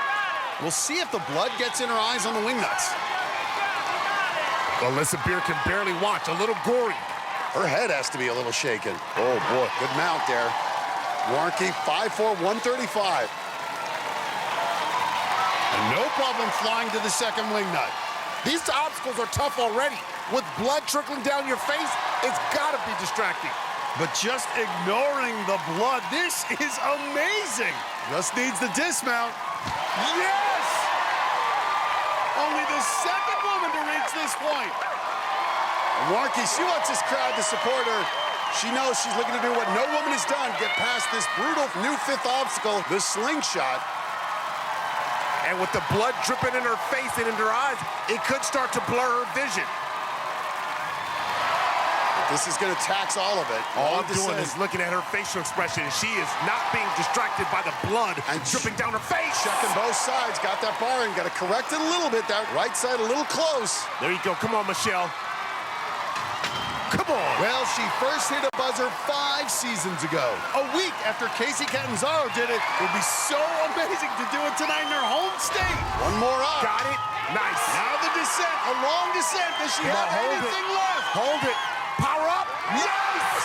We'll see if the blood gets in her eyes on the wingnuts. Alyssa Beard can barely watch, a little gory. Her head has to be a little shaken. Oh boy, good mount there. Warnke, 5'4", 135. And no problem flying to the second wingnut. These obstacles are tough already. With blood trickling down your face, it's gotta be distracting. But just ignoring the blood, this is amazing. Just needs the dismount. Yes! Only the second woman to reach this point. Warnke, she wants this crowd to support her. She knows she's looking to do what no woman has done, get past this brutal new fifth obstacle, the slingshot. And with the blood dripping in her face and in her eyes, it could start to blur her vision. This is going to tax all of it. All I'm doing is looking at her facial expression, and she is not being distracted by the blood and dripping down her face. Checking both sides, got that bar and got to correct it a little bit. That right side a little close. There you go. Come on, Michelle. Come on. Well, she first hit a buzzer 5 seasons ago. A week after Casey Catanzaro did it. It would be so amazing to do it tonight in her home state. One more up. Got it. Nice. Now the descent, a long descent. Does she have anything left? Hold it. Power up. Yes!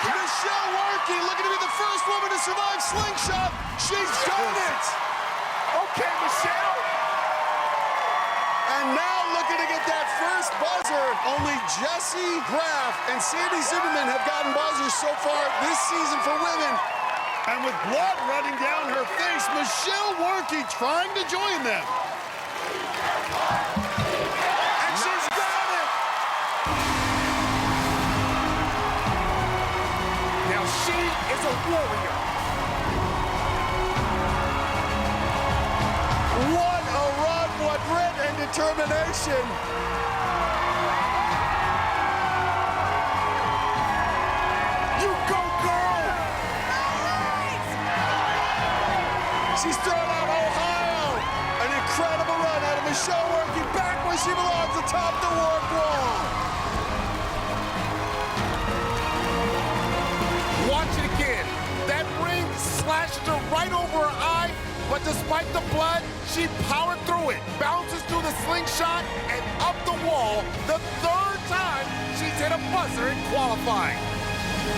Michelle Warnke looking to be the first woman to survive slingshot. She's done it. Okay, Michelle. And now looking to get that first buzzer. Only Jessie Graff and Sandy Zimmerman have gotten buzzers so far this season for women. And with blood running down her face, Michelle Warnke trying to join them. And she's got it. Now she is a warrior. What a run, what grit and determination. You go, girl. She's thrown out Ohio. An incredible run out of Michelle Warnke, back where she belongs, atop the warped wall. Watch it again. That ring slashed her right over her eye, but despite the blood, she powered through it, bounces through the slingshot, and up the wall buzzer in qualifying.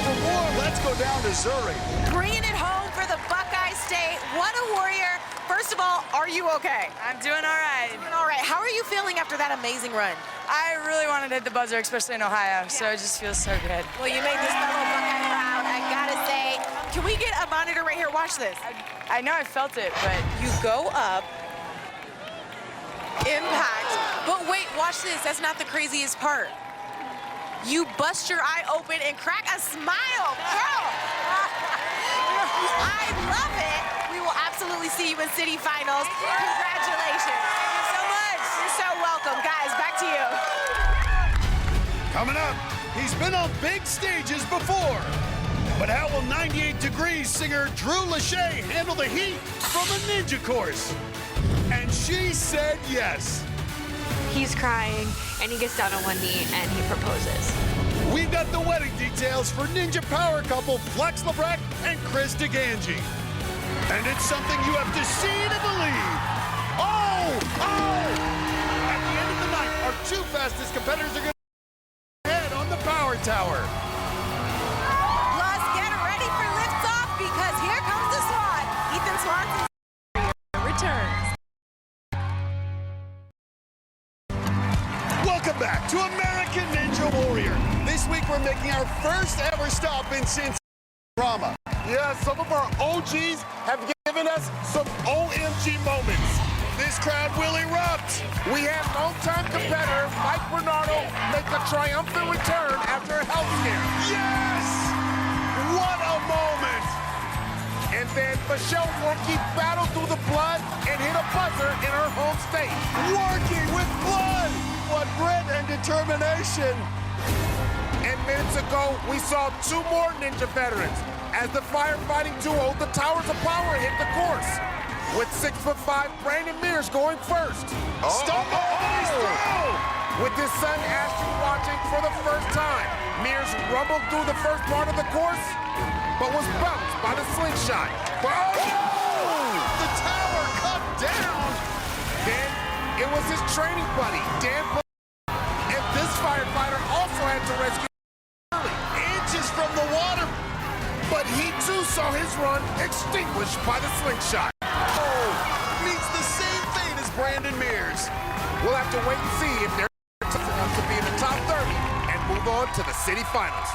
For more, let's go down to Zurich. Bringing it home for the Buckeye State. What a warrior. First of all, are you okay? I'm doing all right. Doing all right. How are you feeling after that amazing run? I really wanted to hit the buzzer, especially in Ohio, so it just feels so good. Well, you made this fellow Buckeye proud, I gotta say. Can we get a monitor right here? Watch this. I know I felt it, but You go up, impact, but wait, watch this. That's not the craziest part. You bust your eye open and crack a smile, girl. I love it. We will absolutely see you in city finals. Congratulations. thank you so much. You're so welcome. Guys, back to you. Coming up, he's been on big stages before. But how will 98 Degrees singer Drew Lachey handle the heat from a ninja course? And she said yes. He's crying, and he gets down on one knee, and he proposes. We've got the wedding details for ninja power couple Flex Labreck and Chris DeGangi. And it's something you have to see to believe. Oh! At the end of the night, our two fastest competitors are going to head on the power tower. Plus, get ready for liftoff because here comes the Swan. Ethan Swanson returns. Welcome back to American Ninja Warrior. This week we're making our first ever stop in Cincinnati. Yeah, some of our OGs have given us some OMG moments. This crowd will erupt. We had longtime competitor Mike Bernardo make a triumphant return after a health scare. Yes! What a moment! And then Michelle Warnke battled through the blood and hit a buzzer in her home state. Working with blood! What grit and determination! And minutes ago, we saw two more ninja veterans as the firefighting duo, the Towers of Power, hit the course. With 6'5" Brandon Mears going first. Stop! With his son Ashton watching for the first time, Mears rumbled through the first part of the course, but was bounced by the slingshot. The tower cut down! Then it was his training buddy, Dan, and this firefighter also had to rescue inches from the water, but he too saw his run extinguished by the slingshot. Meets the same fate as Brandon Mears. We'll have to wait and see if they're enough to be in the top 30 and move on to the city finals.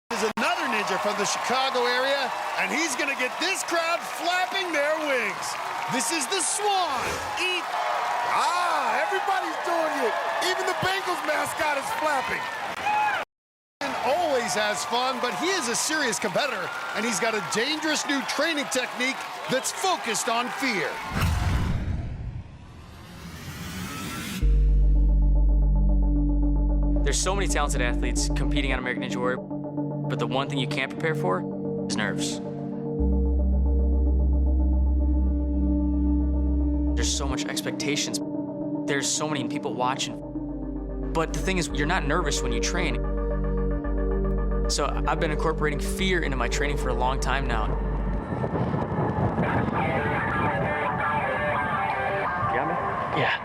There's another ninja from the Chicago area, and he's gonna get this crowd flapping their wings. This is the Swan. Everybody's doing it. Even the Bengals mascot is flapping. Always has fun, but he is a serious competitor, and he's got a dangerous new training technique that's focused on fear. There's so many talented athletes competing on American Ninja Warrior, but the one thing you can't prepare for is nerves. There's so much expectations. There's so many people watching. But the thing is, you're not nervous when you train. So I've been incorporating fear into my training for a long time now. Got me? Yeah.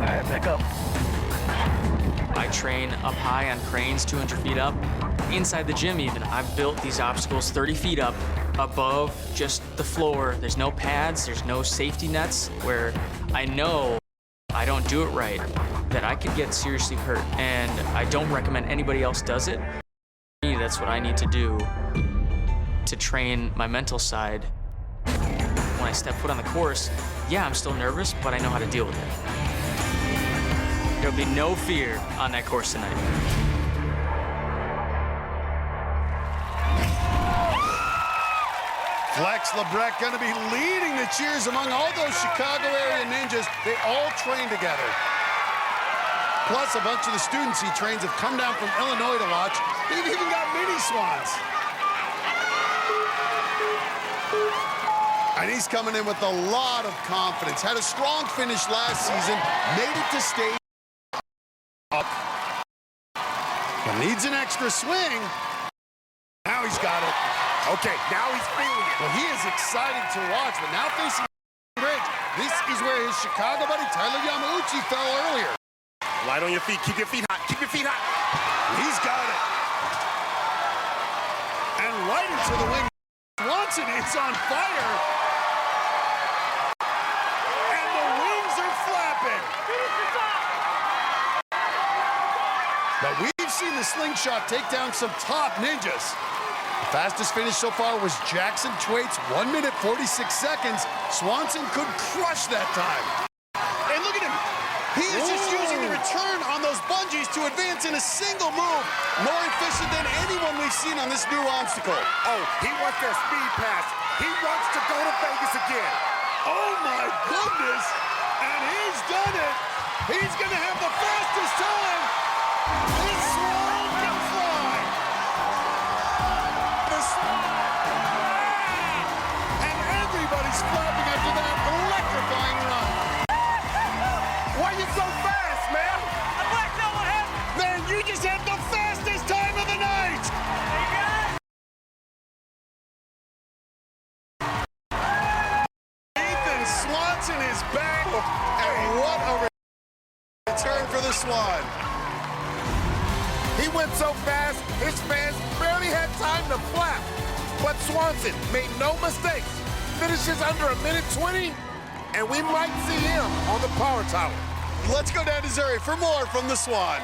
All right, back up. I train up high on cranes, 200 feet up. Inside the gym even, I've built these obstacles 30 feet up, above just the floor. There's no pads, there's no safety nets, where I know I don't do it right, that I could get seriously hurt. And I don't recommend anybody else does it. That's what I need to do to train my mental side. When I step foot on the course, yeah, I'm still nervous, but I know how to deal with it. There'll be no fear on that course tonight. Flex Labreck gonna be leading the cheers among all those Chicago area ninjas. They all train together. Plus, a bunch of the students he trains have come down from Illinois to watch. They've even got mini swans. And he's coming in with a lot of confidence. Had a strong finish last season, made it to state. But needs an extra swing. Now he's got it. Okay, now he's feeling it. Well, he is excited to watch, but now facing the bridge, This is where his Chicago buddy Tyler Yamauchi fell earlier. Light on your feet. Keep your feet hot. Keep your feet hot. He's got it. And right into the wing. Swanson is on fire. And the wings are flapping. But we've seen the slingshot take down some top ninjas. The fastest finish so far was Jackson Twait's 1 minute 46 seconds. Swanson could crush that time. And look at him. He is just using the return on those bungees to advance in a single move. More efficient than anyone we've seen on this new obstacle. Oh, he wants that speed pass. He wants to go to Vegas again. Oh my goodness. And he's done it. He's going to have the fastest time. This swan can fly. And everybody's flapping after that electrifying run. Why are you so fast, man? I blacked out what happened. Man, you just had the fastest time of the night. Ethan Swanson is back. And what a return for the Swan. He went so fast, his fans barely had time to flap. But Swanson made no mistakes. Finishes under 1:20, and we might see him on the power tower. Let's go down to Missouri for more from the Swan.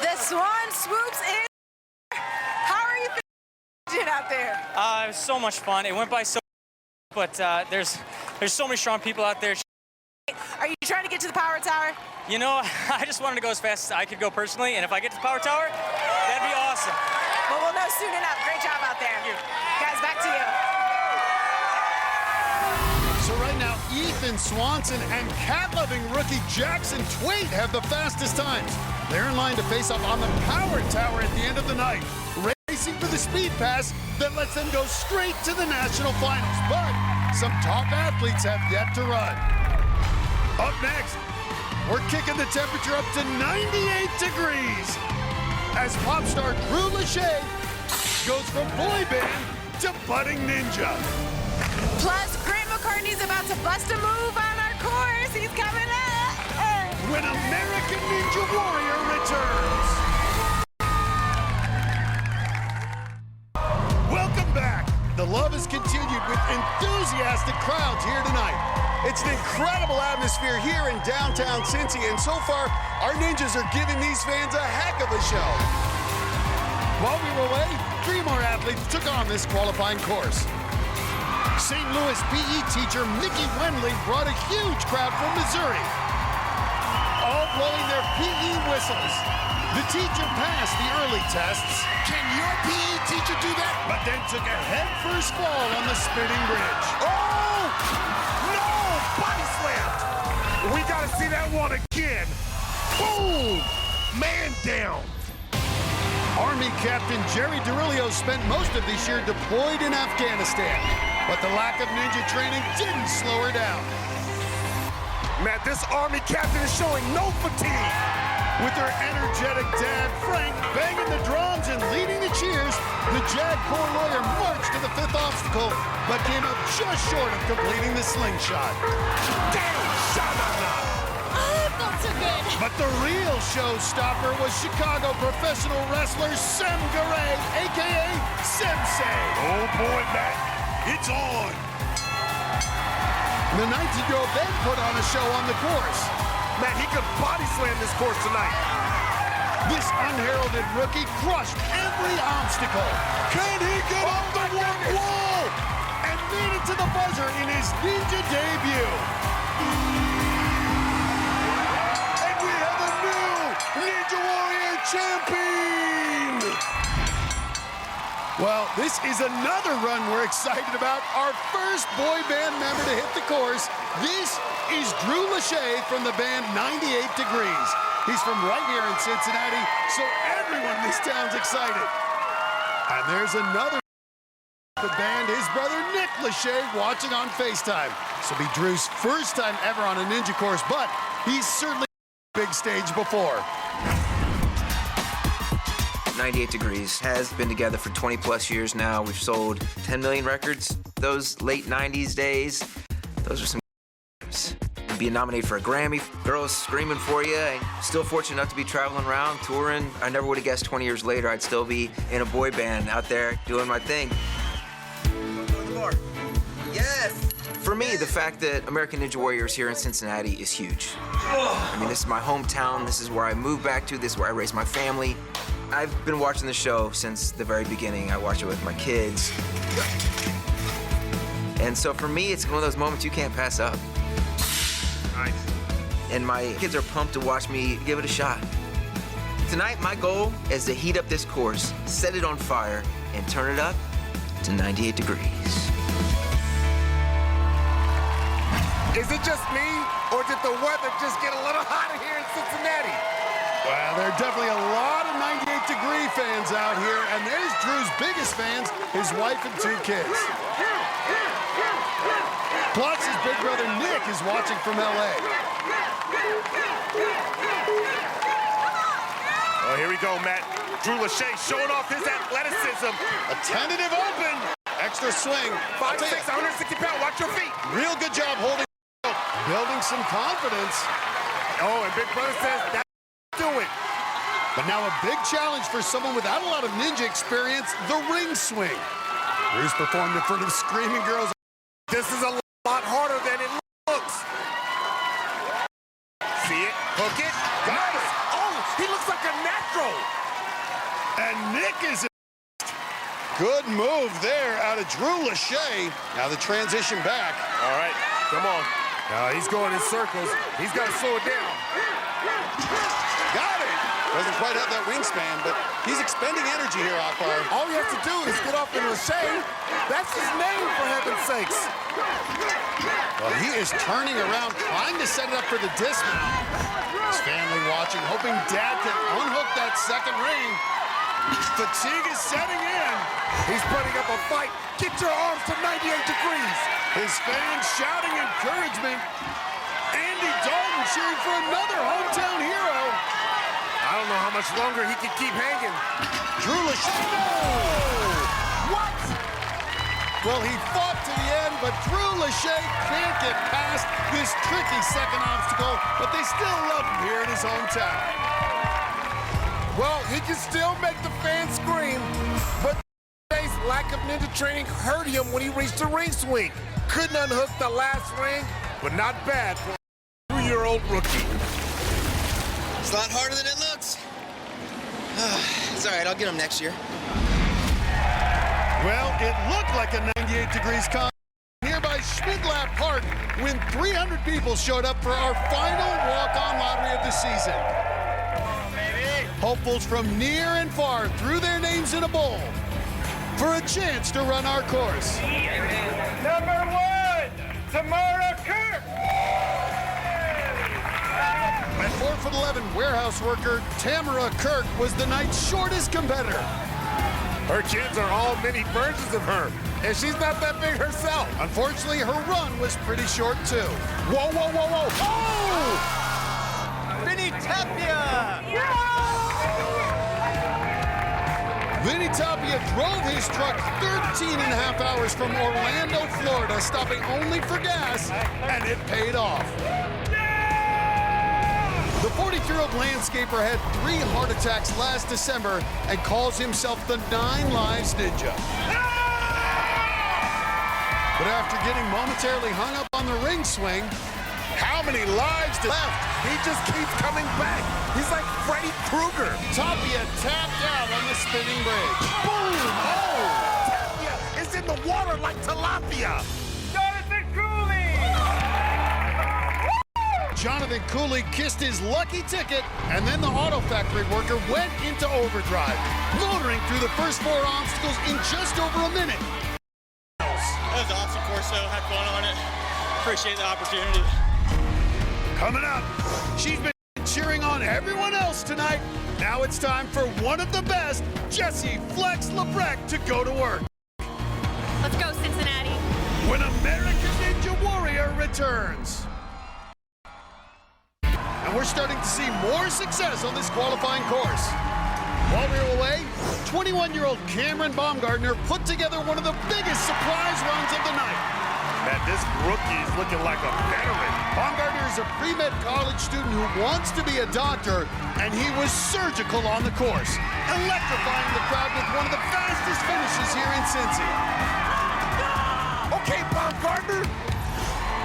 The Swan swoops in. How are you feeling out there? It was so much fun. It went by so, but there's so many strong people out there. Are you trying to get to the power tower? You know, I just wanted to go as fast as I could go personally, and if I get to the power tower, that'd be awesome. Well, we'll know soon enough. Great job out there. Thank you. Guys, back to you. So right now, Ethan Swanson and cat-loving rookie Jackson Twait have the fastest times. They're in line to face off on the power tower at the end of the night, racing for the speed pass that lets them go straight to the national finals. But some top athletes have yet to run. Up next, we're kicking the temperature up to 98 degrees as pop star Drew Lachey goes from boy band to budding ninja. Plus, Grant McCartney's about to bust a move on our course. He's coming up. When American Ninja Warrior returns. Welcome back. The love has continued with enthusiastic crowds here tonight. It's an incredible atmosphere here in downtown Cincy, and so far, our ninjas are giving these fans a heck of a show. While we were away, 3 more athletes took on this qualifying course. St. Louis PE teacher Mickey Wendley brought a huge crowd from Missouri, all blowing their PE whistles. The teacher passed the early tests. Can your PE teacher do that? But then took a head-first fall on the spinning bridge. Oh! No! Body slammed! We gotta see that one again. Boom! Man down. Army Captain Jerry Derilio spent most of this year deployed in Afghanistan, but the lack of ninja training didn't slow her down. Man, this Army captain is showing no fatigue. With her energetic dad, Frank, banging the drums and leading the cheers, the JAG Corps lawyer marched to the 5th obstacle, but came up just short of completing the slingshot. Damn, Sha-na-na! Oh, it felt so good. But the real showstopper was Chicago professional wrestler Sem Garay, a.k.a. Sensei. Oh, boy, Matt, it's on. The 19-year-old then put on a show on the course. Man, he could body slam this course tonight. This unheralded rookie crushed every obstacle. Can he get up the one wall? And made it to the buzzer in his ninja debut. And we have a new Ninja Warrior champion. Well, this is another run we're excited about. Our first boy band member to hit the course. This is Drew Lachey from the band 98 Degrees. He's from right here in Cincinnati, so everyone in this town's excited. And there's another the band, his brother Nick Lachey, watching on FaceTime. This will be Drew's first time ever on a ninja course, but he's certainly big stage before. 98 Degrees has been together for 20 plus years now. We've sold 10 million records. Those late 90s days, those are some being nominated for a Grammy, girls screaming for you, and still fortunate enough to be traveling around, touring. I never would have guessed 20 years later I'd still be in a boy band out there doing my thing. Yes! For me, the fact that American Ninja Warrior is here in Cincinnati is huge. I mean, this is my hometown. This is where I moved back to. This is where I raised my family. I've been watching the show since the very beginning. I watch it with my kids. And so for me, it's one of those moments you can't pass up. Nice. And my kids are pumped to watch me give it a shot. Tonight, my goal is to heat up this course, set it on fire, and turn it up to 98 degrees. Is it just me, or did the weather just get a little hotter here in Cincinnati? Well, there are definitely a lot of 98-degree fans out here, and there's Drew's biggest fans, his wife and 2 kids. Plus, his big brother Nick is watching from L.A. Oh, here we go, Matt. Drew Lachey showing off his athleticism. A tentative open. Extra swing. 5'6", 160 pounds. Watch your feet. Real good job holding. Building some confidence. Oh, and Big Brother says that's do it. But now a big challenge for someone without a lot of ninja experience, the ring swing. Drew's performed in front of screaming girls. This is a lot harder than it looks. See it? Hook it? Got it. Oh, he looks like a natural. And Nick is good move there out of Drew Lachey. Now the transition back. All right, come on. He's going in circles. He's got to slow it down. Got it. Doesn't quite have that wingspan, but he's expending energy here, Akbar. All he has to do is get off in Lachey. That's his name, for heaven's sakes. Well, he is turning around, trying to set it up for the dismount. His family watching, hoping Dad can unhook that second ring. Fatigue is setting in. He's putting up a fight. Get your arms to 98 degrees. His fans shouting encouragement. Andy Dalton cheering for another hometown hero. I don't know how much longer he can keep hanging. Drew Lachey. What? Well, he fought to the end, but Drew Lachey can't get past this tricky second obstacle, but they still love him here in his hometown. Well, he can still make the fans scream, but today's lack of ninja training hurt him when he reached the ring swing. Couldn't unhook the last ring, but not bad for a 2-year-old rookie. It's a lot harder than it looks. It's all right, I'll get him next year. Well, it looked like a 98 degrees con nearby Schmidlap Park when 300 people showed up for our final walk-on lottery of the season. Hopefuls from near and far threw their names in a bowl for a chance to run our course. Number 1, Tamara Kirk. At 4'11" warehouse worker, Tamara Kirk was the night's shortest competitor. Her kids are all mini versions of her, and she's not that big herself. Unfortunately, her run was pretty short, too. Whoa, whoa, whoa, whoa. Oh! Vinny Tapia! Vinny Tapia drove his truck 13 and a half hours from Orlando, Florida, stopping only for gas, and it paid off. The 43-year-old landscaper had 3 heart attacks last December and calls himself the 9 Lives Ninja. But after getting momentarily hung up on the ring swing, how many lives left? He just keeps coming back. He's like Freddy Krueger. Tapia tapped out on the spinning bridge. Boom! Oh! Tapia is in the water like tilapia. Jonathan Cooley kissed his lucky ticket, and then the auto factory worker went into overdrive, motoring through the first 4 obstacles in just over a minute. That was an awesome course, though. Had fun on it. Appreciate the opportunity. Coming up, she's been cheering on everyone else tonight. Now it's time for one of the best, Jessie Flex Labreck, to go to work. Let's go, Cincinnati. When American Ninja Warrior returns. And we're starting to see more success on this qualifying course. While we were away, 21-year-old Cameron Baumgartner put together one of the biggest surprise runs of the night. That this rookie is looking like a veteran. Baumgartner is a pre-med college student who wants to be a doctor, and he was surgical on the course, electrifying the crowd with one of the fastest finishes here in Cincy. Okay, Baumgartner.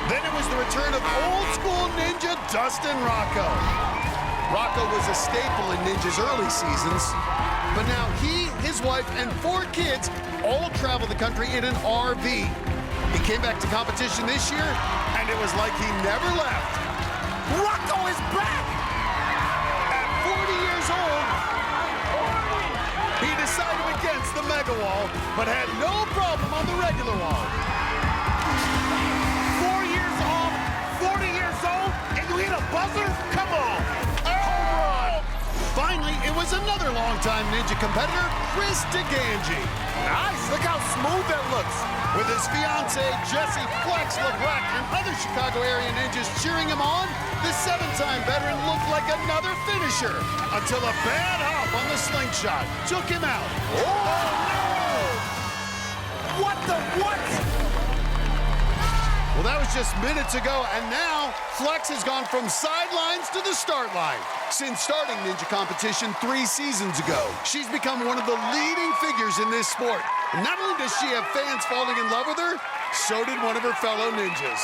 Then it was the return of old-school ninja Dustin Rocco. Rocco was a staple in Ninja's early seasons, but now he, his wife, and 4 kids all travel the country in an RV. He came back to competition this year, and it was like he never left. Rocco is back! At 40 years old, he decided against the mega wall, but had no problem on the regular wall. 4 years old, 40 years old, and you hit a buzzer? Come on! Finally, it was another longtime Ninja competitor, Chris DeGangi. Nice, look how smooth that looks. With his fiancée, Jessie Flex LeBrec, and other Chicago area ninjas cheering him on, the 7-time veteran looked like another finisher until a bad hop on the slingshot took him out. Oh, no! What the what? Well, that was just minutes ago, and now Flex has gone from sidelines to the start line. Since starting Ninja competition 3 seasons ago, she's become one of the leading figures in this sport. And not only does she have fans falling in love with her, so did one of her fellow ninjas.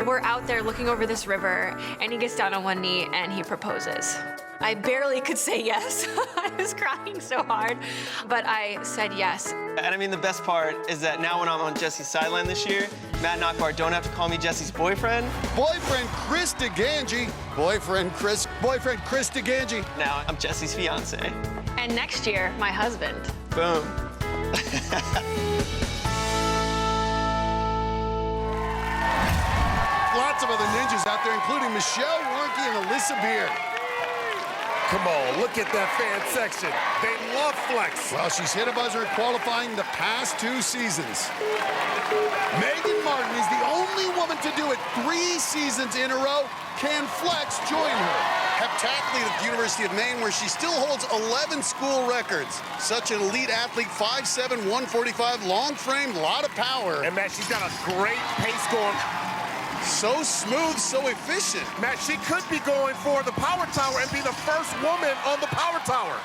We're out there looking over this river, and he gets down on one knee and he proposes. I barely could say yes. I was crying so hard, but I said yes. And I mean, the best part is that now when I'm on Jesse's sideline this year, Matt and Akbar don't have to call me Jesse's boyfriend. Boyfriend Chris DeGangi. Boyfriend Chris DeGangi. Now I'm Jesse's fiance. And next year, my husband. Boom. Lots of other ninjas out there, including Michelle Warnke and Alyssa Beer. Come on, look at that fan section. They love Flex. Well, she's hit a buzzer in qualifying the past 2 seasons. Megan Martin is the only woman to do it 3 seasons in a row. Can Flex join her? Heptathlete at the University of Maine, where she still holds 11 school records. Such an elite athlete, 5'7", 145, long frame, a lot of power. And man, she's got a great pace going. So smooth, so efficient. Matt, she could be going for the power tower and be the first woman on the power tower.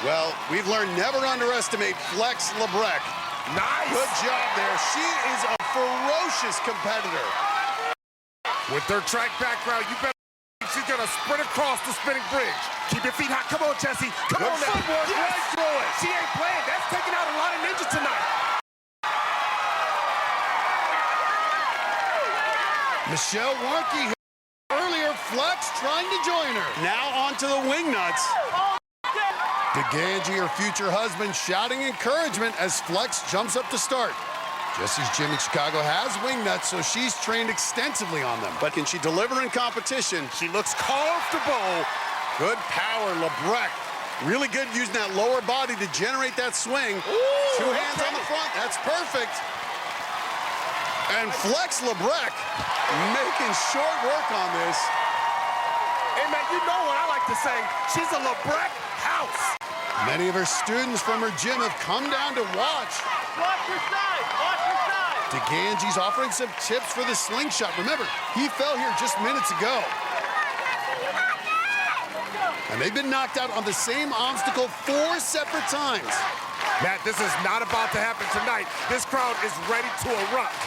Well, we've learned never underestimate Flex LeBrec. Nice. Good job there. She is a ferocious competitor. With her track background, you bet she's gonna sprint across the spinning bridge. Keep your feet hot. Come on, Jesse. Come on now. Footwork right through it. She ain't playing. That's taking out a lot of ninjas tonight. Michelle Warnke earlier, Flex trying to join her. Now on to the wingnuts. DeGangi, her future husband, shouting encouragement as Flex jumps up to start. Jesse's gym in Chicago has wingnuts, so she's trained extensively on them. But can she deliver in competition? She looks comfortable. Good power, LeBrec. Really good using that lower body to generate that swing. Ooh, 2 hands on the front, that's perfect. And Flex LeBrec making short work on this. Hey, man, you know what I like to say. She's a LeBrec house. Many of her students from her gym have come down to watch. Watch your side! Watch your side! DeGangi's offering some tips for the slingshot. Remember, he fell here just minutes ago. And they've been knocked out on the same obstacle 4 separate times. Matt, this is not about to happen tonight. This crowd is ready to erupt.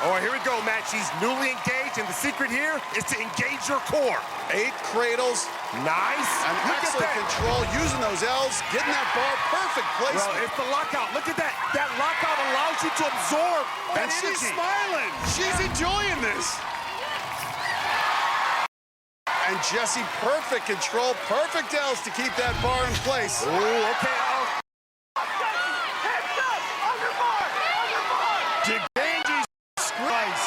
Oh, here we go, Matt. She's newly engaged, and the secret here is to engage your core. 8 cradles. Nice. And excellent control, using those L's, getting that bar, perfect placement. Well, it's the lockout. Look at that. That lockout allows you to absorb that and she's energy. smiling. She's enjoying this. And Jessie, perfect control, perfect L's to keep that bar in place. Ooh, okay. DeGangi's slice.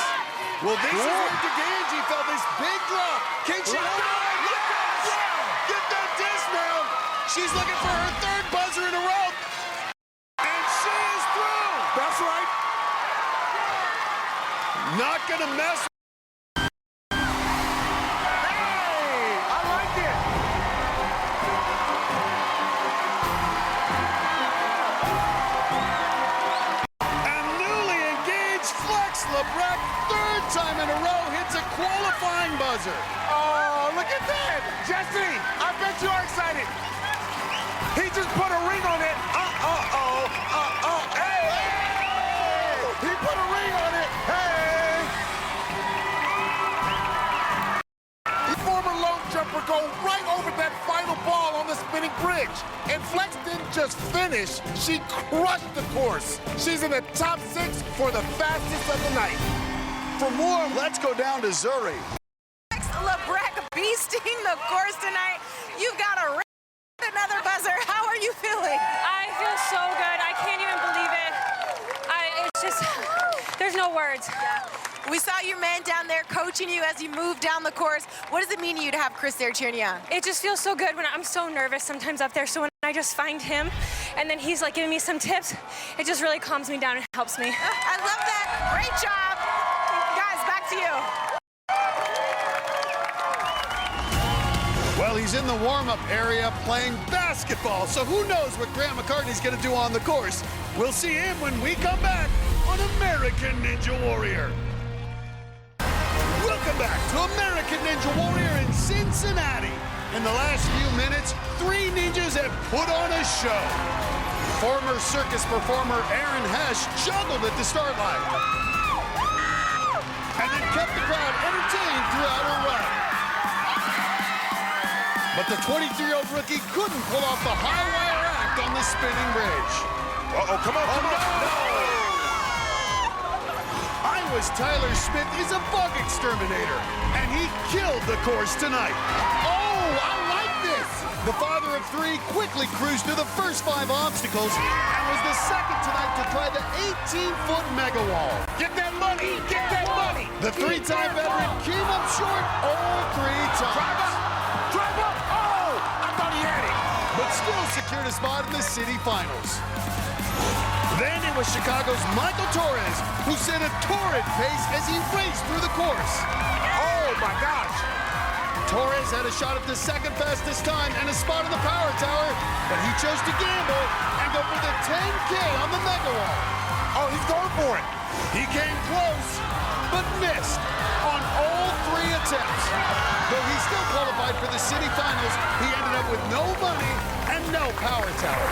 Well, this is where DeGangi felt this big drop. Can she hold on? Yeah! Get that dismount. She's looking for her 3rd buzzer in a row. And she is through. That's right. Not gonna mess. And buzzer. Oh, look at that! Jesse, I bet you are excited. He just put a ring on it. Hey! He put a ring on it. Hey! The former long jumper go right over that final ball on the spinning bridge. And Flex didn't just finish, she crushed the course. She's in the top 6 for the fastest of the night. For more, let's go down to Zuri. LeBrecq beasting the course tonight. You've got a ring with another buzzer. How are you feeling? I feel so good. I can't even believe it. It's just, there's no words. Yeah. We saw your man down there coaching you as you moved down the course. What does it mean to you to have Chris there cheering you on? It just feels so good when I'm so nervous sometimes up there. So when I just find him and then he's like giving me some tips, it just really calms me down and helps me. I love that. Great job. Guys, back to you. Well, he's in the warm-up area playing basketball, so who knows what Grant McCartney's going to do on the course. We'll see him when we come back on American Ninja Warrior. Welcome back to American Ninja Warrior in Cincinnati. In the last few minutes, 3 ninjas have put on a show. Former circus performer Aaron Hesh juggled at the start line and then kept the crowd entertained throughout her run. But the 23-year-old rookie couldn't pull off the high wire act on the spinning bridge. Uh-oh, come on, come on. No! Iowa's Tyler Smith is a bug exterminator, and he killed the course tonight. Oh, I like this! The father of 3 quickly cruised through the first 5 obstacles and was the second tonight to try the 18-foot mega wall. Get that money! Get that money! The 3-time veteran came up short all 3 times. Drive up! Drive up! Oh! I thought he had it! But still secured a spot in the city finals. Then it was Chicago's Michael Torres who set a torrid pace as he raced through the course. Oh my gosh! Torres had a shot at the second fastest time and a spot in the power tower, but he chose to gamble and go for the 10K on the mega wall. Oh, he's going for it. He came close, but missed on all 3 attempts. Though he still qualified for the city finals, he ended up with no money and no power tower.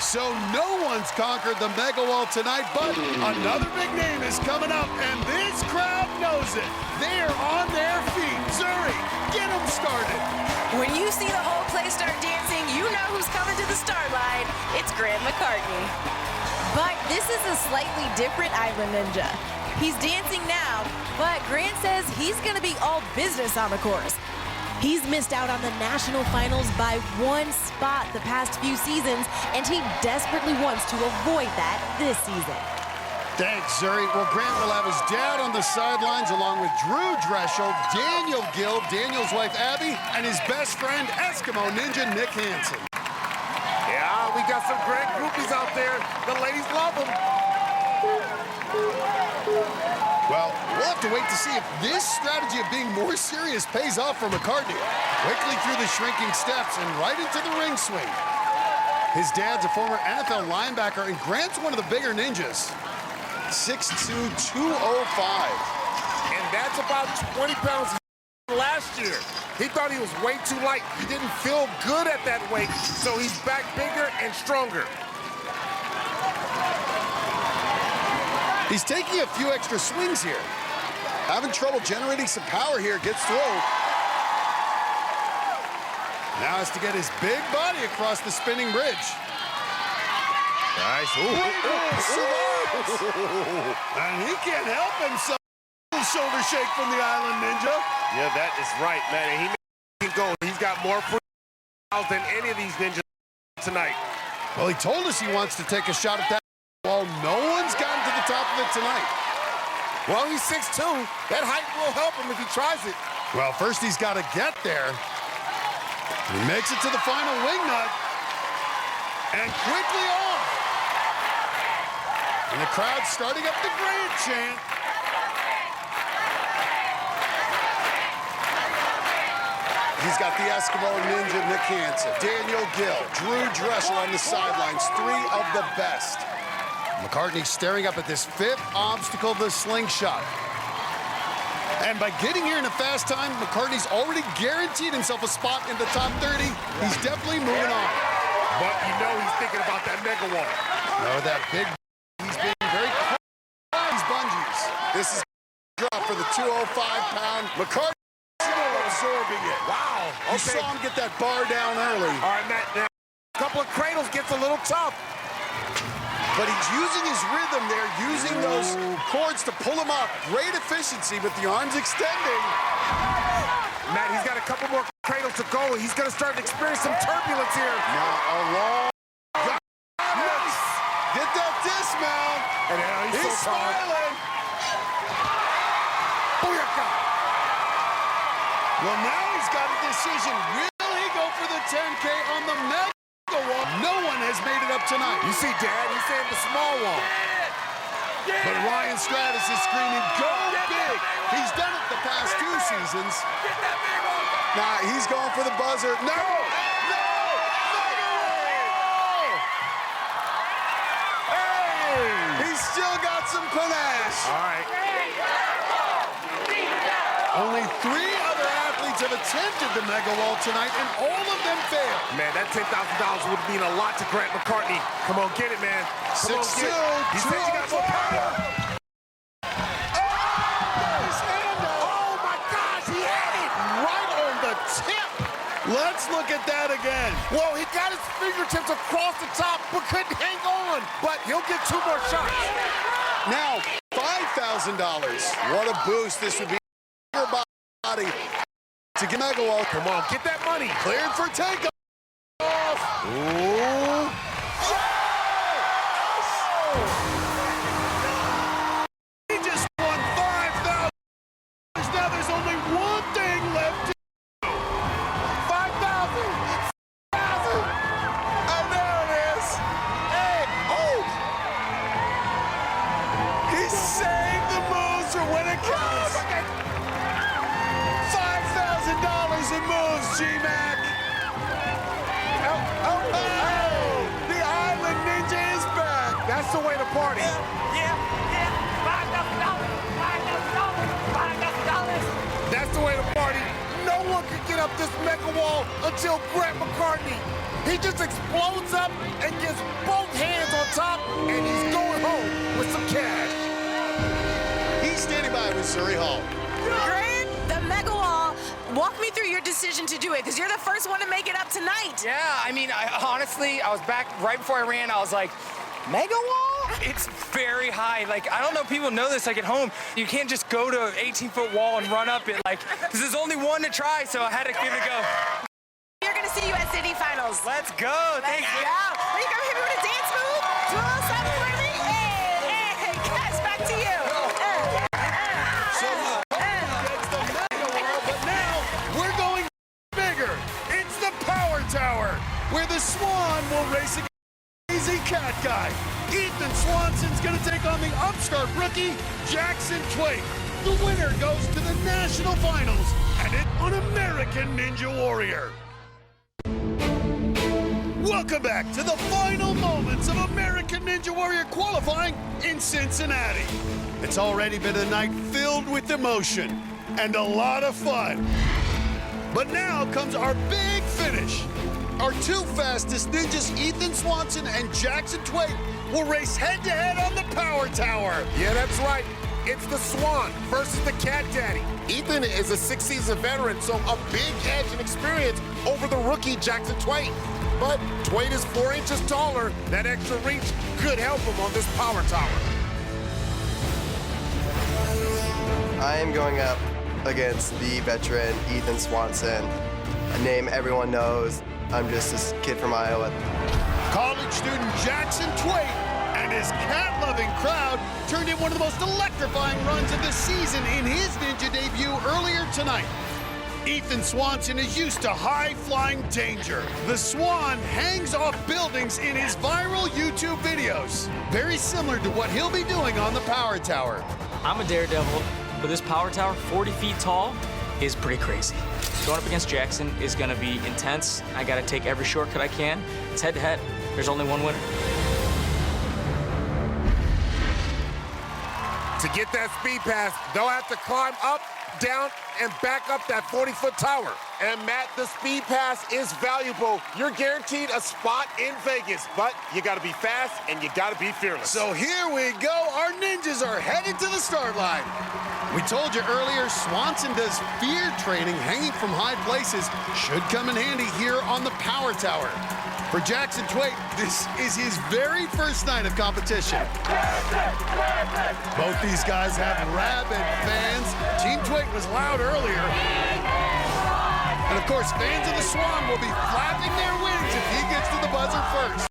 So no one's conquered the mega wall tonight, but another big name is coming up, and this crowd knows it. They're on their feet. Zuri, get them started. When you see the whole place start dancing, you know who's coming to the start line. It's Grant McCartney. But this is a slightly different Island Ninja. He's dancing now, but Grant says he's going to be all business on the course. He's missed out on the national finals by 1 spot the past few seasons, and he desperately wants to avoid that this season. Thanks, Zuri. Well, Grant will have his dad on the sidelines along with Drew Dreschel, Daniel Gill, Daniel's wife Abby, and his best friend, Eskimo Ninja Nick Hansen. Yeah, we got some great groupies out there. The ladies love them. Well, we'll have to wait to see if this strategy of being more serious pays off for McCartney. Quickly through the shrinking steps and right into the ring swing. His dad's a former NFL linebacker, and Grant's one of the bigger ninjas. 6'2", 205. And that's about 20 pounds last year. He thought he was way too light. He didn't feel good at that weight, so he's back bigger and stronger. He's taking a few extra swings here. Having trouble generating some power here, gets through. Now has to get his big body across the spinning bridge. Nice. And he can't help himself. Shoulder shake from the Island Ninja. Yeah, that is right, man. And he can go. He's got more free than any of these ninjas tonight. Well, he told us he wants to take a shot at that. Well, no one's gotten to the top of it tonight. Well, he's 6'2". That height will help him if he tries it. Well, first he's got to get there. He makes it to the final wing nut. And quickly off. And the crowd's starting up the Grant chant. He's got the Eskimo Ninja Nick Hansen, Daniel Gill, Drew Dreschel on the sidelines, 3 of the best. McCartney staring up at this 5th obstacle, the slingshot. And by getting here in a fast time, McCartney's already guaranteed himself a spot in the top 30. He's definitely moving on. But you know he's thinking about that mega wall. Oh, that big. He's being very calm on these bungees. This is a drop for the 205-pound McCartney. Absorbing it. Wow. You saw him get that bar down early. All right, Matt, now a couple of cradles gets a little tough. But he's using his rhythm there, using those cords to pull him up. Great efficiency with the arms extending. Matt, he's got a couple more cradles to go. He's going to start to experience some turbulence here. Now a long. Nice. Get that dismount. And he's so smiling. Booyaka. Well, now he's got a decision. Will he go for the 10K on the mega wall? No one has made it up tonight. You see, Dad, he's saying the small wall. But Ryan Stratus is screaming, go big. He's done it the past 2 seasons. Nah, he's going for the buzzer. No! No! Hey! He's still got some panache. All right. Only 3 other athletes have attempted the mega wall tonight, and all of them failed. Man, that $10,000 would mean a lot to Grant McCartney. Come on, get it, man. Come on, get it. He said you got some power. Oh, my gosh, he had it right on the tip. Let's look at that again. Well, he got his fingertips across the top, but couldn't hang on. But he'll get 2 more shots. Now, $5,000. What a boost this would be. Your body to get mega wall. Come on, get that money. Cleared for takeoff. Ooh. He just won $5,000. Now there's only one thing left to do. 5,000. 5,000. Oh, there it is. Hey. Oh. He saved the moves for when it counts. $5,000 in moves, G-Mac. Oh, the Island Ninja is back. That's the way to party. Yeah. $5,000. That's the way to party. No one can get up this mega wall until Grant McCartney. He just explodes up and gets both hands on top, and he's going home with some cash. He's standing by with Surrey Hall. Grant, the mega wall. Walk me through your decision to do it, because you're the first one to make it up tonight. Yeah, I mean, honestly, I was back right before I ran. I was like, mega wall? It's very high. Like, I don't know if people know this, like, at home. You can't just go to an 18-foot wall and run up it. Like, this is only one to try, so I had to give it a go. You're going to see you at city finals. Let's go. Let's go. Are you going to hit me with a dance move? Do a little something for me? Hey, Cash, back to you. So that's the mega wall, but now we're going bigger. It's the Power Tower, where the Swan will race against the Easy Cat Guy. Ethan Swanson's going to take on the upstart rookie, Jackson Twait. The winner goes to the national finals, and it's an American Ninja Warrior. Welcome back to the final moments of American Ninja Warrior qualifying in Cincinnati. It's already been a night filled with emotion and a lot of fun. But now comes our big finish. Our 2 fastest ninjas, Ethan Swanson and Jackson Twait, will race head-to-head on the Power Tower. Yeah, that's right. It's the Swan versus the Cat Daddy. Ethan is a 6-season veteran, so a big edge and experience over the rookie Jackson Twait. But Twait is 4 inches taller. That extra reach could help him on this Power Tower. I am going up against the veteran Ethan Swanson, a name everyone knows. I'm just this kid from Iowa. College student Jackson Twait and his cat-loving crowd turned in one of the most electrifying runs of the season in his ninja debut earlier tonight. Ethan Swanson is used to high-flying danger. The Swan hangs off buildings in his viral YouTube videos, very similar to what he'll be doing on the Power Tower. I'm a daredevil, but this Power Tower, 40 feet tall, is pretty crazy. Going up against Jackson is going to be intense. I got to take every shortcut I can. It's head-to-head. There's only one winner. To get that speed pass, they'll have to climb up down and back up that 40-foot tower. And Matt, the speed pass is valuable. You're guaranteed a spot in Vegas, but you gotta be fast and you gotta be fearless. So here we go. Our ninjas are headed to the start line. We told you earlier, Swanson does fear training hanging from high places. Should come in handy here on the power tower. For Jackson Twait, this is his very first night of competition. Both these guys have rabid fans. Team Twait was loud earlier. And of course, fans of the Swan will be flapping their wings if he gets to the buzzer first.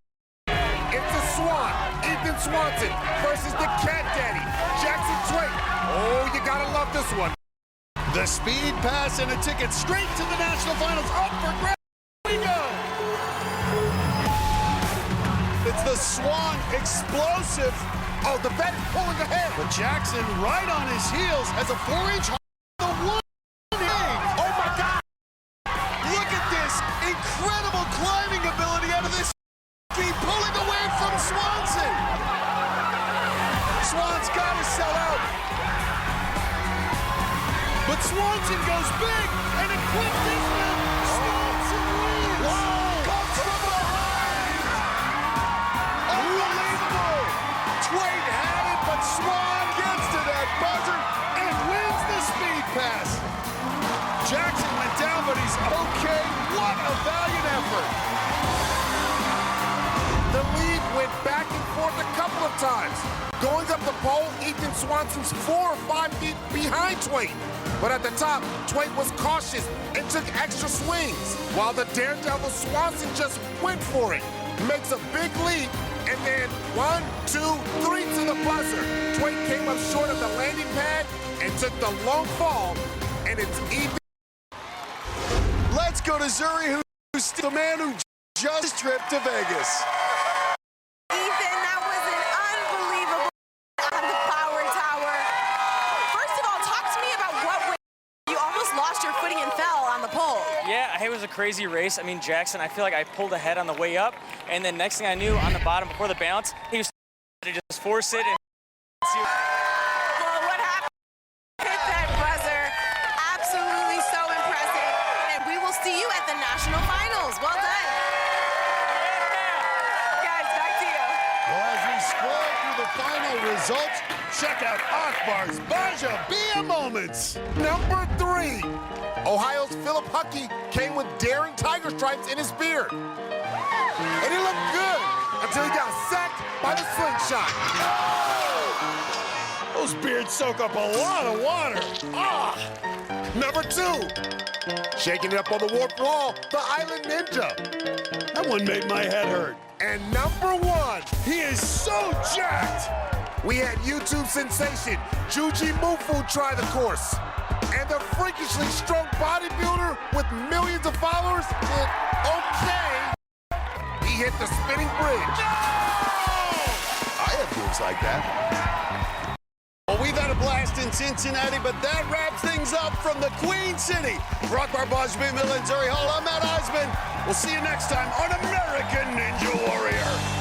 It's the Swan, Ethan Swanson versus the Cat Daddy, Jackson Twait. Oh, you gotta love this one. The speed pass and a ticket straight to the national finals up for grabs. Here we go. It's the Swan explosive. Oh, the vet is pulling ahead. But Jackson, right on his heels, has a 4-inch high. The one egg. Oh my God! Look at this incredible climbing ability out of this. Pulling away from Swanson. Swan's got to sell out. But Swanson goes big and a quick dismount. Swanson wins. Whoa! Comes from behind. Unbelievable. Twait had it, but Swan gets to that buzzer and wins the speed pass. Jackson went down, but he's okay. What a valiant effort. The lead went back and forth a couple of times. Going up the pole, Ethan Swanson's 4 or 5 feet behind Twait. But at the top, Twait was cautious and took extra swings, while the daredevil Swanson just went for it. Makes a big leap, and then 1, 2, 3 to the buzzer. Twait came up short of the landing pad and took the long fall, and it's even. Let's go to Zuri, who's the man who just tripped to Vegas. Ethan, that was an unbelievable on the power tower. First of all, talk to me about what way you almost lost your footing and fell on the pole. Yeah, it was a crazy race. I mean, Jackson, I feel like I pulled ahead on the way up, and then next thing I knew, on the bottom before the bounce, he was to just force it and see. Well, what happened? Hit that buzzer. Absolutely so impressive. And we will see you at the national finals. Well done. Guys, back to you. Well, as we scroll through the final results, check out Akbar's Baja Bia moments. Number 3. Ohio's Philip Huckey came with daring tiger stripes in his beard. And he looked good until he got sacked by the slingshot. Those beards soak up a lot of water. Number 2. Shaking it up on the warped wall, the Island Ninja. That one made my head hurt. And number 1. He is so jacked. We had YouTube sensation Juji Mufu try the course. And the freakishly strong bodybuilder with millions of followers did okay. He hit the spinning bridge. I have moves like that. Well, we've had a blast in Cincinnati, but that wraps things up from the Queen City. For Akbar Bajbi, Zuri Hall, I'm Matt Eisman. We'll see you next time on American Ninja Warrior.